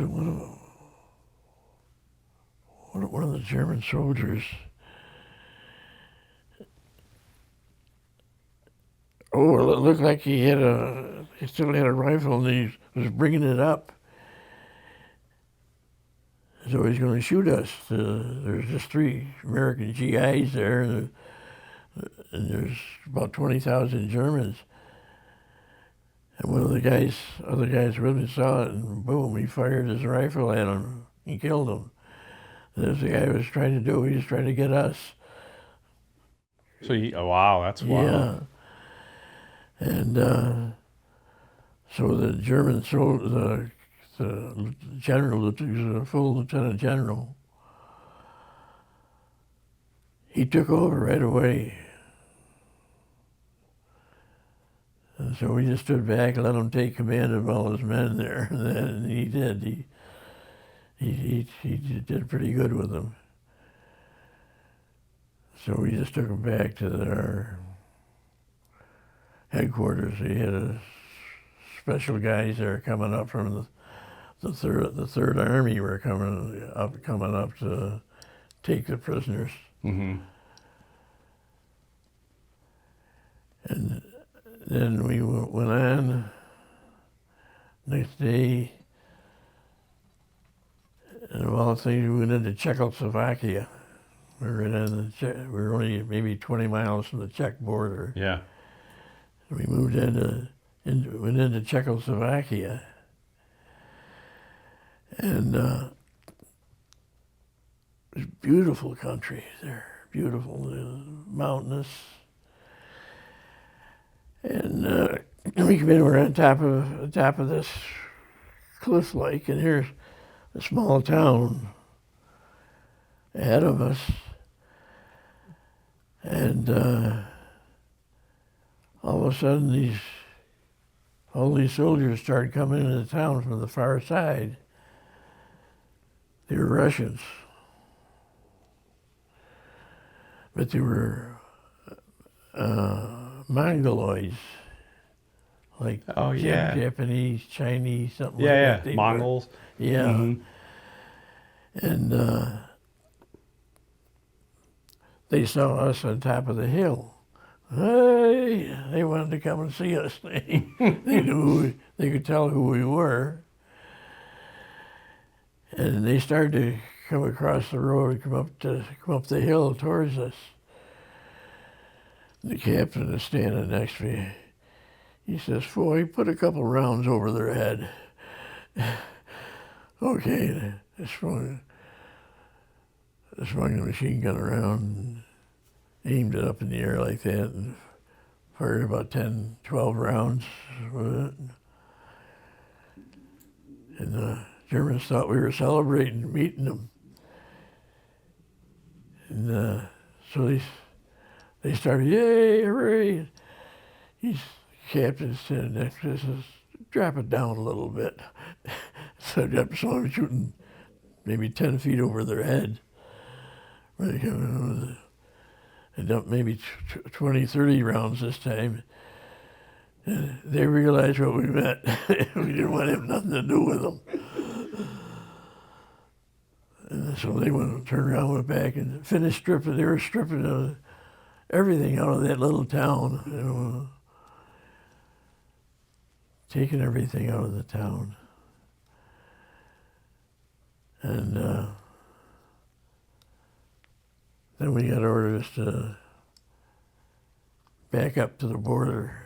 of the German soldiers, it looked like he still had a rifle and he was bringing it up. So he's going to shoot us. There's just 3 American GIs there, and there's about 20,000 Germans. And one of the other guys with me saw it, and boom, he fired his rifle at him. He killed him. That's the guy was trying to do. He was trying to get us. So wow, that's wild. Yeah. And so the German the general, the full lieutenant general, he took over right away. And so we just stood back and let him take command of all his men there. And he did. he did pretty good with them. So we just took them back to our headquarters. We had special guys there coming up from the third Army were coming up to take the prisoners. Mm-hmm. And then we went on. Next day, and of all things, we went into Czechoslovakia. We were only maybe 20 miles from the Czech border. Yeah. We moved went into Czechoslovakia, and it was a beautiful country there, beautiful, mountainous. And we come in, we're on top of this cliff lake, and here's a small town ahead of us. And all of a sudden, all these soldiers started coming into town from the far side. They were Russians, but they were Mongoloids, like Japanese, Chinese, something like that. Yeah, Mongols. Yeah. Mm-hmm. And they saw us on top of the hill. Hey, they wanted to come and see us. They knew, they could tell who we were. And they started to come across the road, come up the hill towards us. The captain is standing next to me. He says, "Boy, put a couple rounds over their head." Okay, I swung the machine gun around and aimed it up in the air like that and fired about 10, 12 rounds with it. And the Germans thought we were celebrating meeting them. And so they started, "Yay, hooray!" He's captain standing next to us, says, "Drop it down a little bit." So I'm shooting maybe 10 feet over their head. I dumped maybe 20, 30 rounds this time. And they realized what we meant. We didn't want to have nothing to do with them. And so they turned around, went back, and finished stripping. They were stripping everything out of that little town. You know, taking everything out of the town. And then we got orders to back up to the border,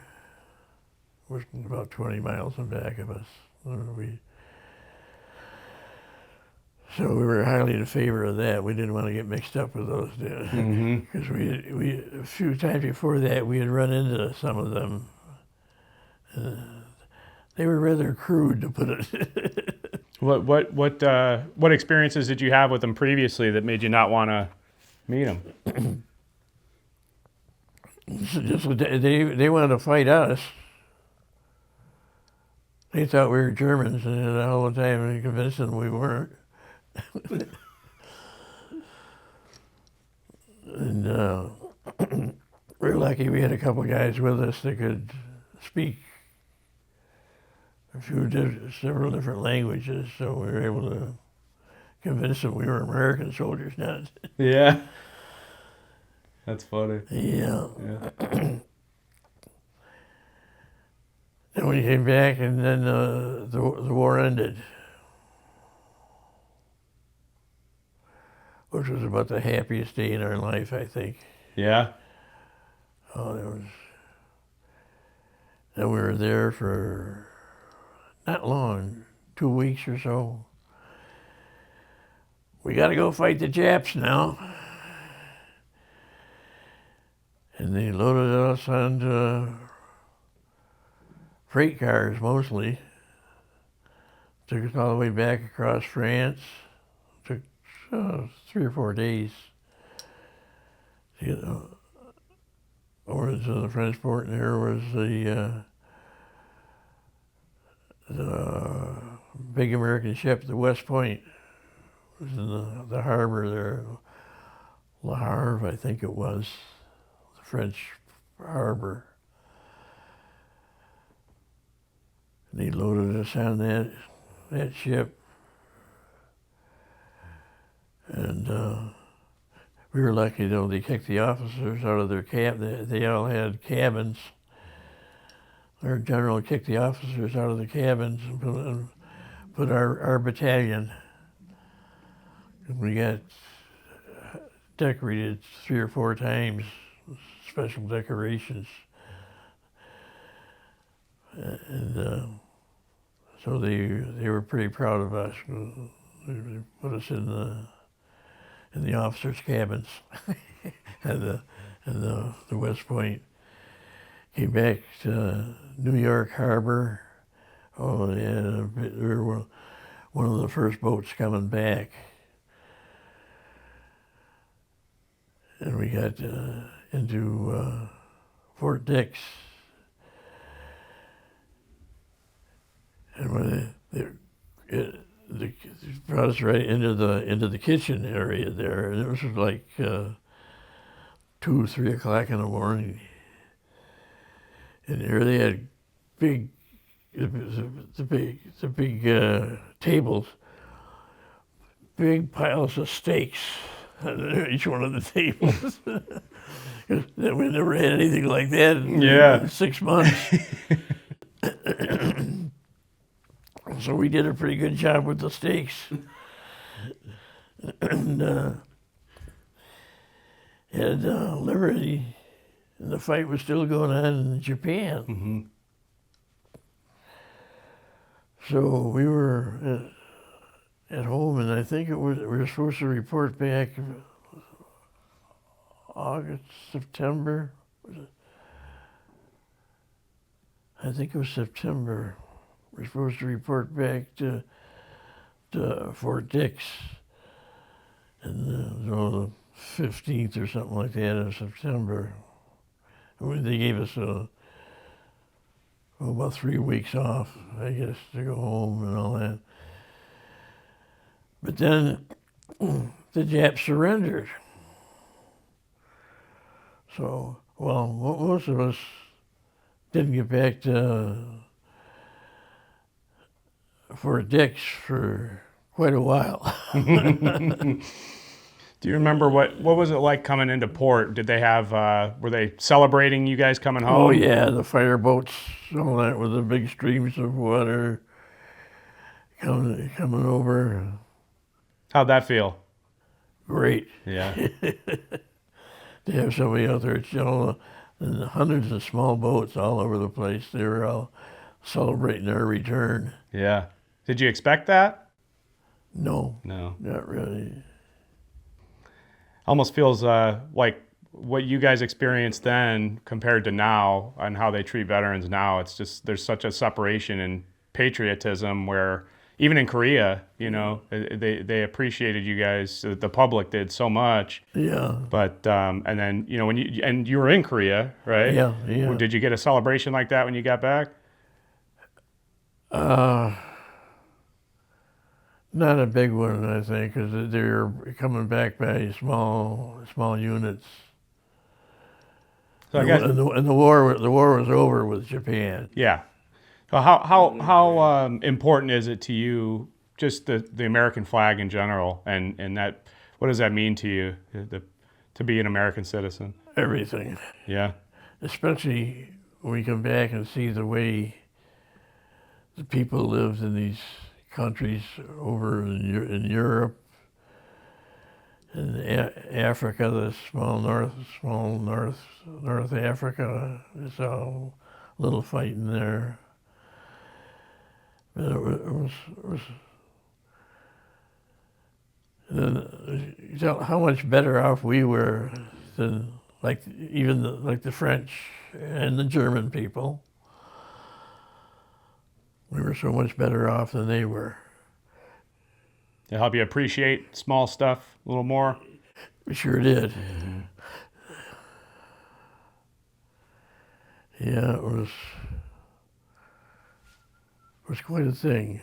which was about 20 miles in back of us. So we were highly in favor of that. We didn't want to get mixed up with those, because we a few times before that we had run into some of them. They were rather crude, to put it. What experiences did you have with them previously that made you not want to meet them? They wanted to fight us. They thought we were Germans, and the whole time we convinced them we weren't. And we're lucky we had a couple guys with us that could speak several different languages, so we were able to convince them we were American soldiers, not. Yeah. That's funny. Yeah. And we came back, and then the war ended, which was about the happiest day in our life, I think. Yeah. Oh, and we were there for not long, 2 weeks or so. We got to go fight the Japs now. And they loaded us onto freight cars mostly. Took us all the way back across France. Took 3 or 4 days to get over to the French port, and there was the big American ship, the West Point. was in the harbor there, Le Havre, I think it was, the French harbor. And he loaded us on that ship. And we were lucky, though. They kicked the officers out of their cab. They all had cabins. Our general kicked the officers out of the cabins and put our battalion. We got decorated 3 or 4 times, special decorations. And so they were pretty proud of us. They put us in the officers' cabins at the West Point. Came back to New York Harbor. Oh, yeah, we were one of the first boats coming back. And we got into Fort Dix. And when they brought us right into the kitchen area there, and it was like 2, 3 o'clock in the morning. And here they had the big tables, big piles of steaks on each one of the tables. We never had anything like that in 6 months. So we did a pretty good job with the steaks. And had liberty, and the fight was still going on in Japan. Mm-hmm. So we were at home, and I think we were supposed to report back August, September. I think it was September. We're supposed to report back to Fort Dix, and the 15th or something like that of September. They gave us about 3 weeks off, I guess, to go home and all that. But then the Japs surrendered. So, well, most of us didn't get back to Fort Dix for quite a while. Do you remember what was it like coming into port? Did they have, were they celebrating you guys coming home? Oh yeah, the fireboats, all that, with the big streams of water coming over. How'd that feel? Great. Yeah. To have somebody out there, and hundreds of small boats all over the place. They were all celebrating our return. Yeah. Did you expect that? No. No. Not really. Almost feels like what you guys experienced then compared to now and how they treat veterans now. It's just, there's such a separation in patriotism where even in Korea, you know, they appreciated you guys, the public did so much. Yeah. But, and then, you know, and you were in Korea, right? Yeah, yeah. Did you get a celebration like that when you got back? Not a big one, I think, because they were coming back by small units. So I guess, and the war was over with Japan. yeah. So how important is it to you, just the American flag in general, and that, what does that mean to you, to be an American citizen? Everything. Yeah. Especially when we come back and see the way the people lived in these countries over in Europe, in Africa, the small North Africa. It's all a little fighting there. But it was you tell how much better off we were than even the French and the German people. We were so much better off than they were. To help you appreciate small stuff a little more? We sure did. Mm-hmm. Yeah, it was quite a thing.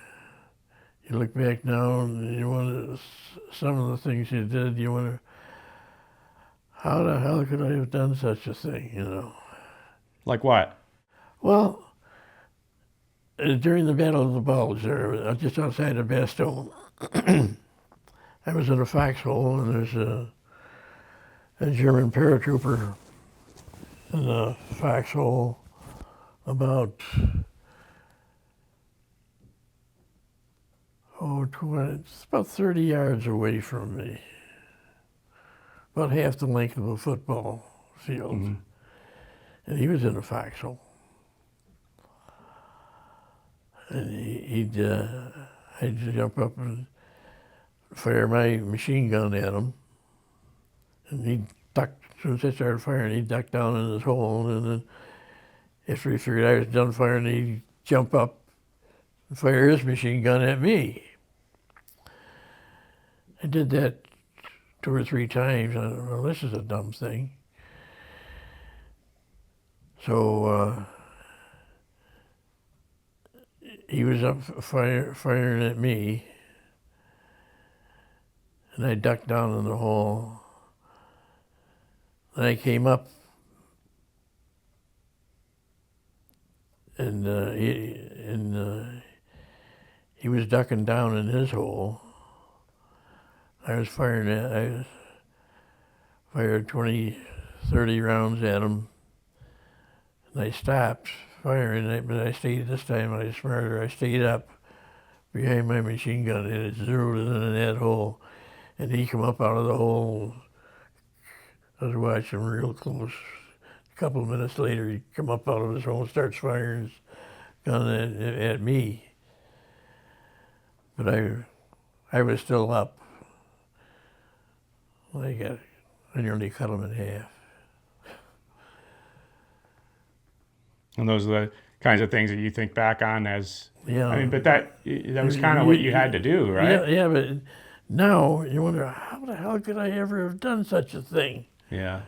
you look back now, and you wonder some of the things you did. You wonder, how the hell could I have done such a thing? You know. Like what? Well, during the Battle of the Bulge, there, just outside of Bastogne, I was in a foxhole, and there's a German paratrooper in the foxhole about 20, it's about 30 yards away from me, about half the length of a football field, and he was in a foxhole, and I'd jump up and fire my machine gun at him, and he'd duck. As soon as I started firing, he'd duck down in his hole, and then after he figured I was done firing, he'd jump up and fire his machine gun at me. I did that 2 or 3 times. I thought, well, this is a dumb thing. So he was up firing at me, and I ducked down in the hole. And I came up, and he was ducking down in his hole. I fired 20, 30 rounds at him, and I stopped firing, but I stayed, this time I was smarter, I stayed up behind my machine gun, and it zeroed it in that hole, and he come up out of the hole. I was watching him real close. A couple of minutes later, he come up out of his hole and starts firing his gun at me. But I was still up. I nearly cut him in half. And those are the kinds of things that you think back on as, Yeah. I mean, but that was kind of what you had to do, right? Yeah, but now you wonder, how the hell could I ever have done such a thing? Yeah.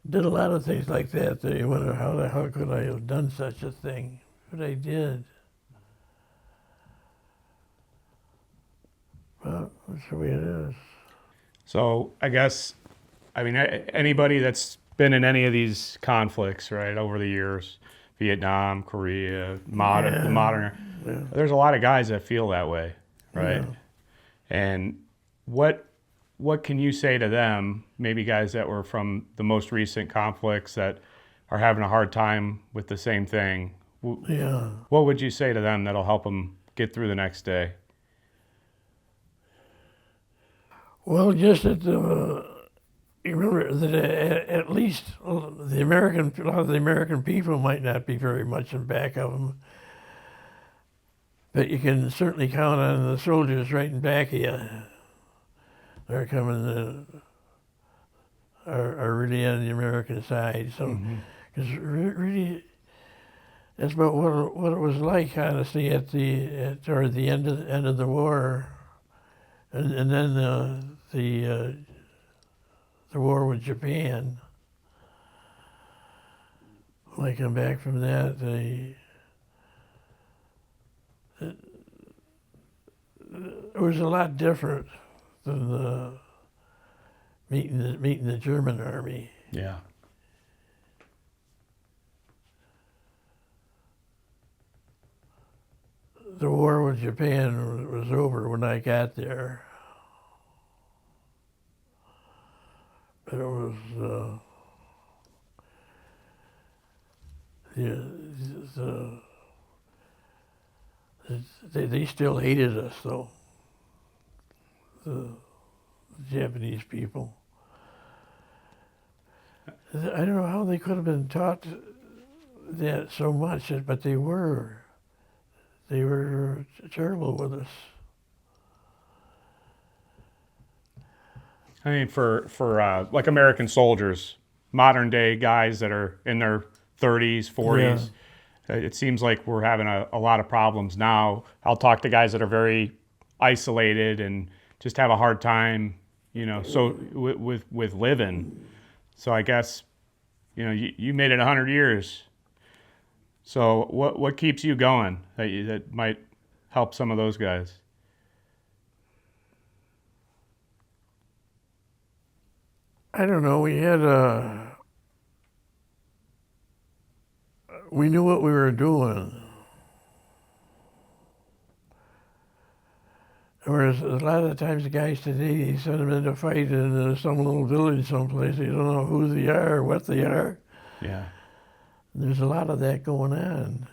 Did a lot of things like that you wonder, how the hell could I have done such a thing? But I did. Well, that's the way it is. So I guess, I mean, anybody that's been in any of these conflicts, right, over the years, Vietnam, Korea, the modern, there's a lot of guys that feel that way, right? Yeah. And what can you say to them, maybe guys that were from the most recent conflicts that are having a hard time with the same thing? Yeah. What would you say to them that'll help them get through the next day? Well, just that you remember that at least a lot of the American people might not be very much in back of them, but you can certainly count on the soldiers right in back of you. They're coming, are really on the American side. So, because really, that's about what it was like, honestly, toward the end of the war. And then the war with Japan. When I come back from that, it was a lot different than meeting the German army. Yeah. The war with Japan was over when I got there. But it was they still hated us though. The Japanese people. I don't know how they could have been taught that so much, but they were. They were terrible with us. I mean, for like American soldiers, modern day guys that are in their 30s, 40s, it seems like we're having a lot of problems now. I'll talk to guys that are very isolated and just have a hard time, so with living. So I guess, you made it 100 years. So what keeps you going that might help some of those guys? I don't know. We knew what we were doing. Whereas a lot of the times the guys today, they send them in to fight in some little village someplace. They don't know who they are, what they are. Yeah. There's a lot of that going on.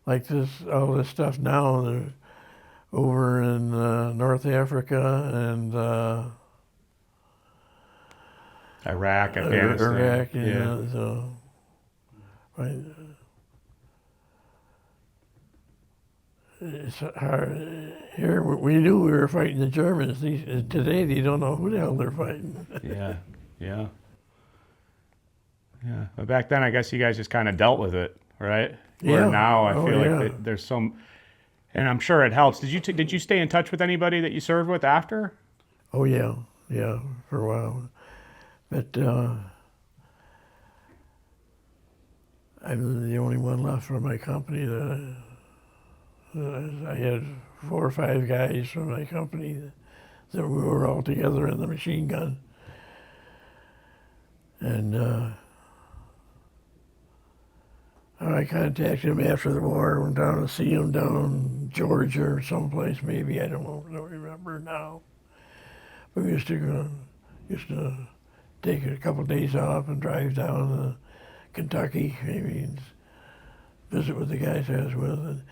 Like all this stuff now over in North Africa and Iraq, Afghanistan. Iraq, yeah. So, right. It's hard. Here, we knew we were fighting the Germans. Today, they don't know who the hell they're fighting. Yeah. But back then, I guess you guys just kind of dealt with it, right? Where now, I feel like there's some, and I'm sure it helps. Did you stay in touch with anybody that you served with after? Oh yeah, for a while. But I'm the only one left from my company. I had 4 or 5 guys from my company that we were all together in the machine gun. And I contacted him after the war, went down to see him down in Georgia or someplace maybe, I don't remember now. But we used to take a couple of days off and drive down to Kentucky, maybe, and visit with the guys I was with. And,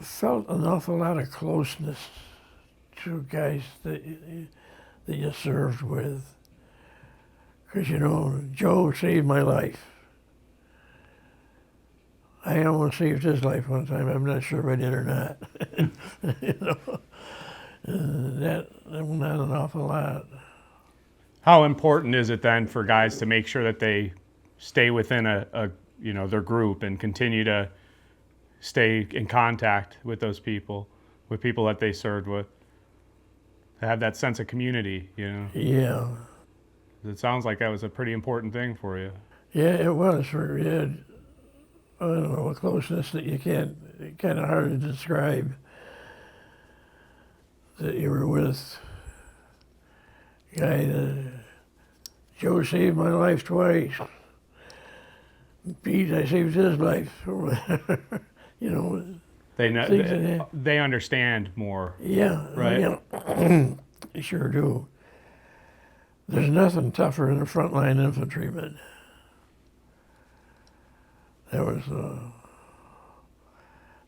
felt an awful lot of closeness to guys that you served with. Because, Joe saved my life. I almost saved his life one time. I'm not sure if I did or not. That went on an awful lot. How important is it then for guys to make sure that they stay within their group and continue to stay in contact with those people, with people that they served with, to have that sense of community, Yeah. It sounds like that was a pretty important thing for you. Yeah, it was. We had, I don't know, a closeness that you can't, kind of hard to describe, that you were with a guy that, Joe saved my life twice. Pete, I saved his life. They understand more. Yeah. Right. They sure do. There's nothing tougher than a frontline infantryman. That was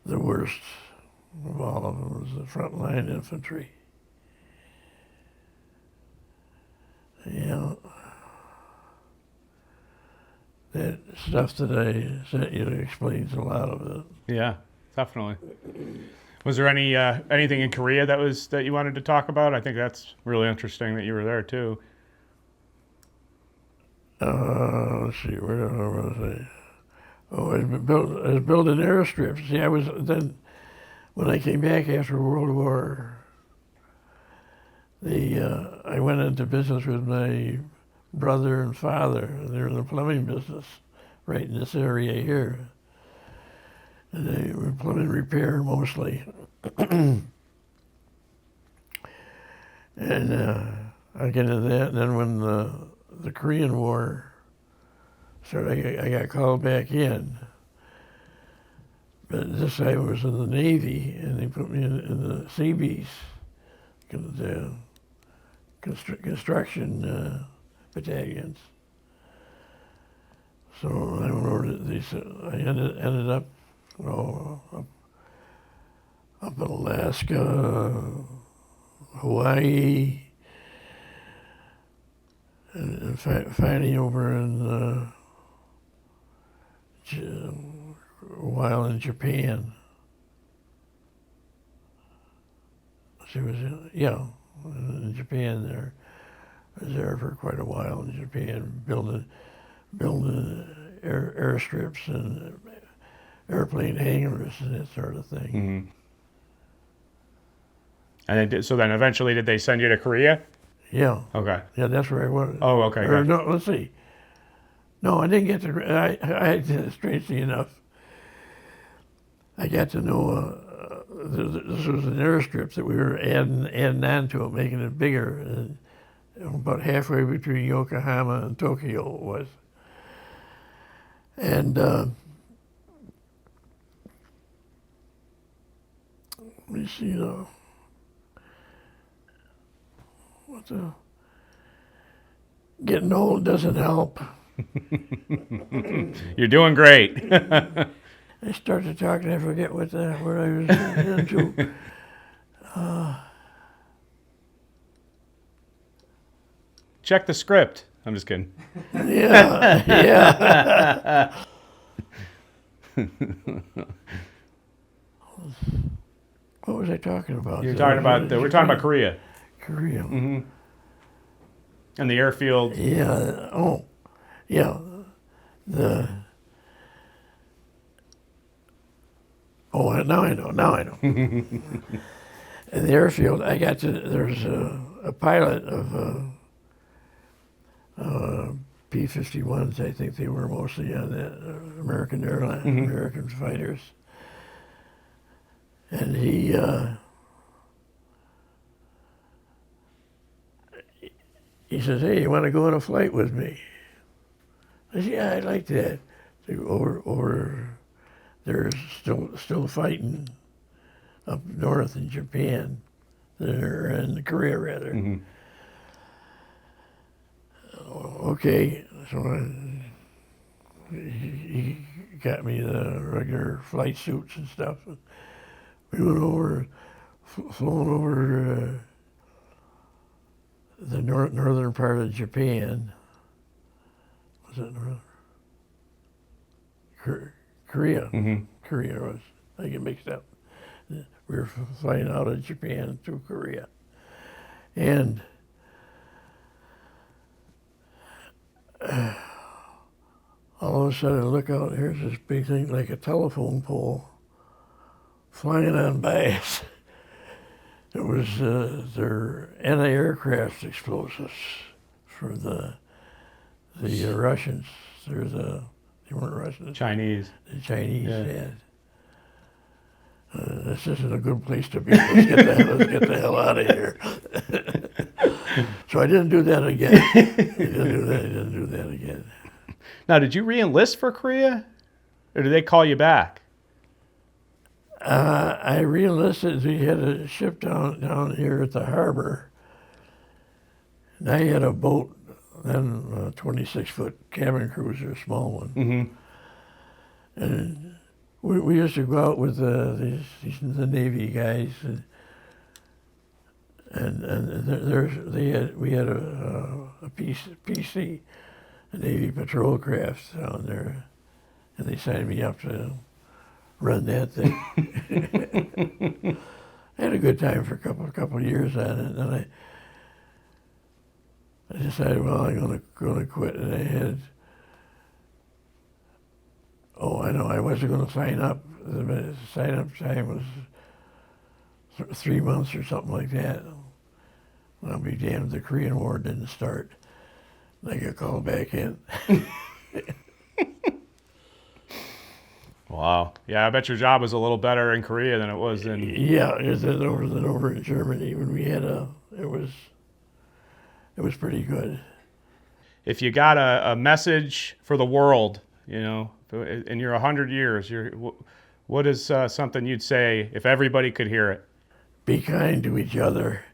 the worst of all of them, was the frontline infantry. That stuff that I sent you explains a lot of it. Yeah, definitely. Was there anything in Korea that you wanted to talk about? I think that's really interesting that you were there too. Let's see, where was I? Oh, I was building airstrips. See, when I came back after World War, I went into business with my brother and father. They're in the plumbing business right in this area here. And they were plumbing repair mostly. And I get into that, and then when the Korean War started, I got called back in. But this time I was in the Navy, and they put me in the Seabees, the construction battalions. So I went over I ended up up in Alaska, Hawaii, and finally over in a while in Japan. She was in Japan there. I was there for quite a while in Japan, building airstrips and airplane hangars and that sort of thing. Mm-hmm. And so then eventually, did they send you to Korea? Yeah. Okay. Yeah, that's where I was. Oh, okay. Or, no, let's see. No, I didn't get to. Strangely enough, I got to know this was an airstrip that we were adding on to it, making it bigger. And about halfway between Yokohama and Tokyo it was. And let me see now. Getting old doesn't help. You're doing great. I started talking, I forget what I was into. Check the script. I'm just kidding. Yeah, yeah. What was I talking about? We're talking about Korea Korea. and the airfield. Yeah. Oh, yeah. Now I know. In the airfield, there's a pilot of P-51s. I think they were mostly on the American airline, American fighters. And he says, "Hey, you want to go on a flight with me?" I said, "Yeah, I'd like that." They go over they're still fighting up north in Japan. They're in Korea, rather. Okay, so he got me the regular flight suits and stuff. We went over, flown over the northern part of Japan. Was it northern? Korea. Korea was. I get mixed up. We were flying out of Japan through Korea. And all of a sudden I look out, here's this big thing like a telephone pole flying on by us. It was their anti-aircraft explosives for the Russians. They weren't Russians. Chinese. The Chinese Yeah. had. This isn't a good place to be. Let's get the hell out of here. So I didn't do that again. I didn't do that again. Now, did you re-enlist for Korea, or did they call you back? I re-enlisted. We had a ship down here at the harbor. And I had a boat, then a 26-foot cabin cruiser, a small one. And we used to go out with the Navy guys, we had a PC, a Navy patrol craft down there, and they signed me up to run that thing. I had a good time for a couple of years on it, and I decided, well, I'm gonna quit, and I know, I wasn't going to sign up. The sign-up time was 3 months or something like that. I'll be damned, the Korean War didn't start. I got called back in. Wow. Yeah, I bet your job was a little better in Korea than it was in... Yeah, it was over in Germany when we had it was pretty good. If you got a message for the world, in your 100 years, what is something you'd say if everybody could hear it? Be kind to each other.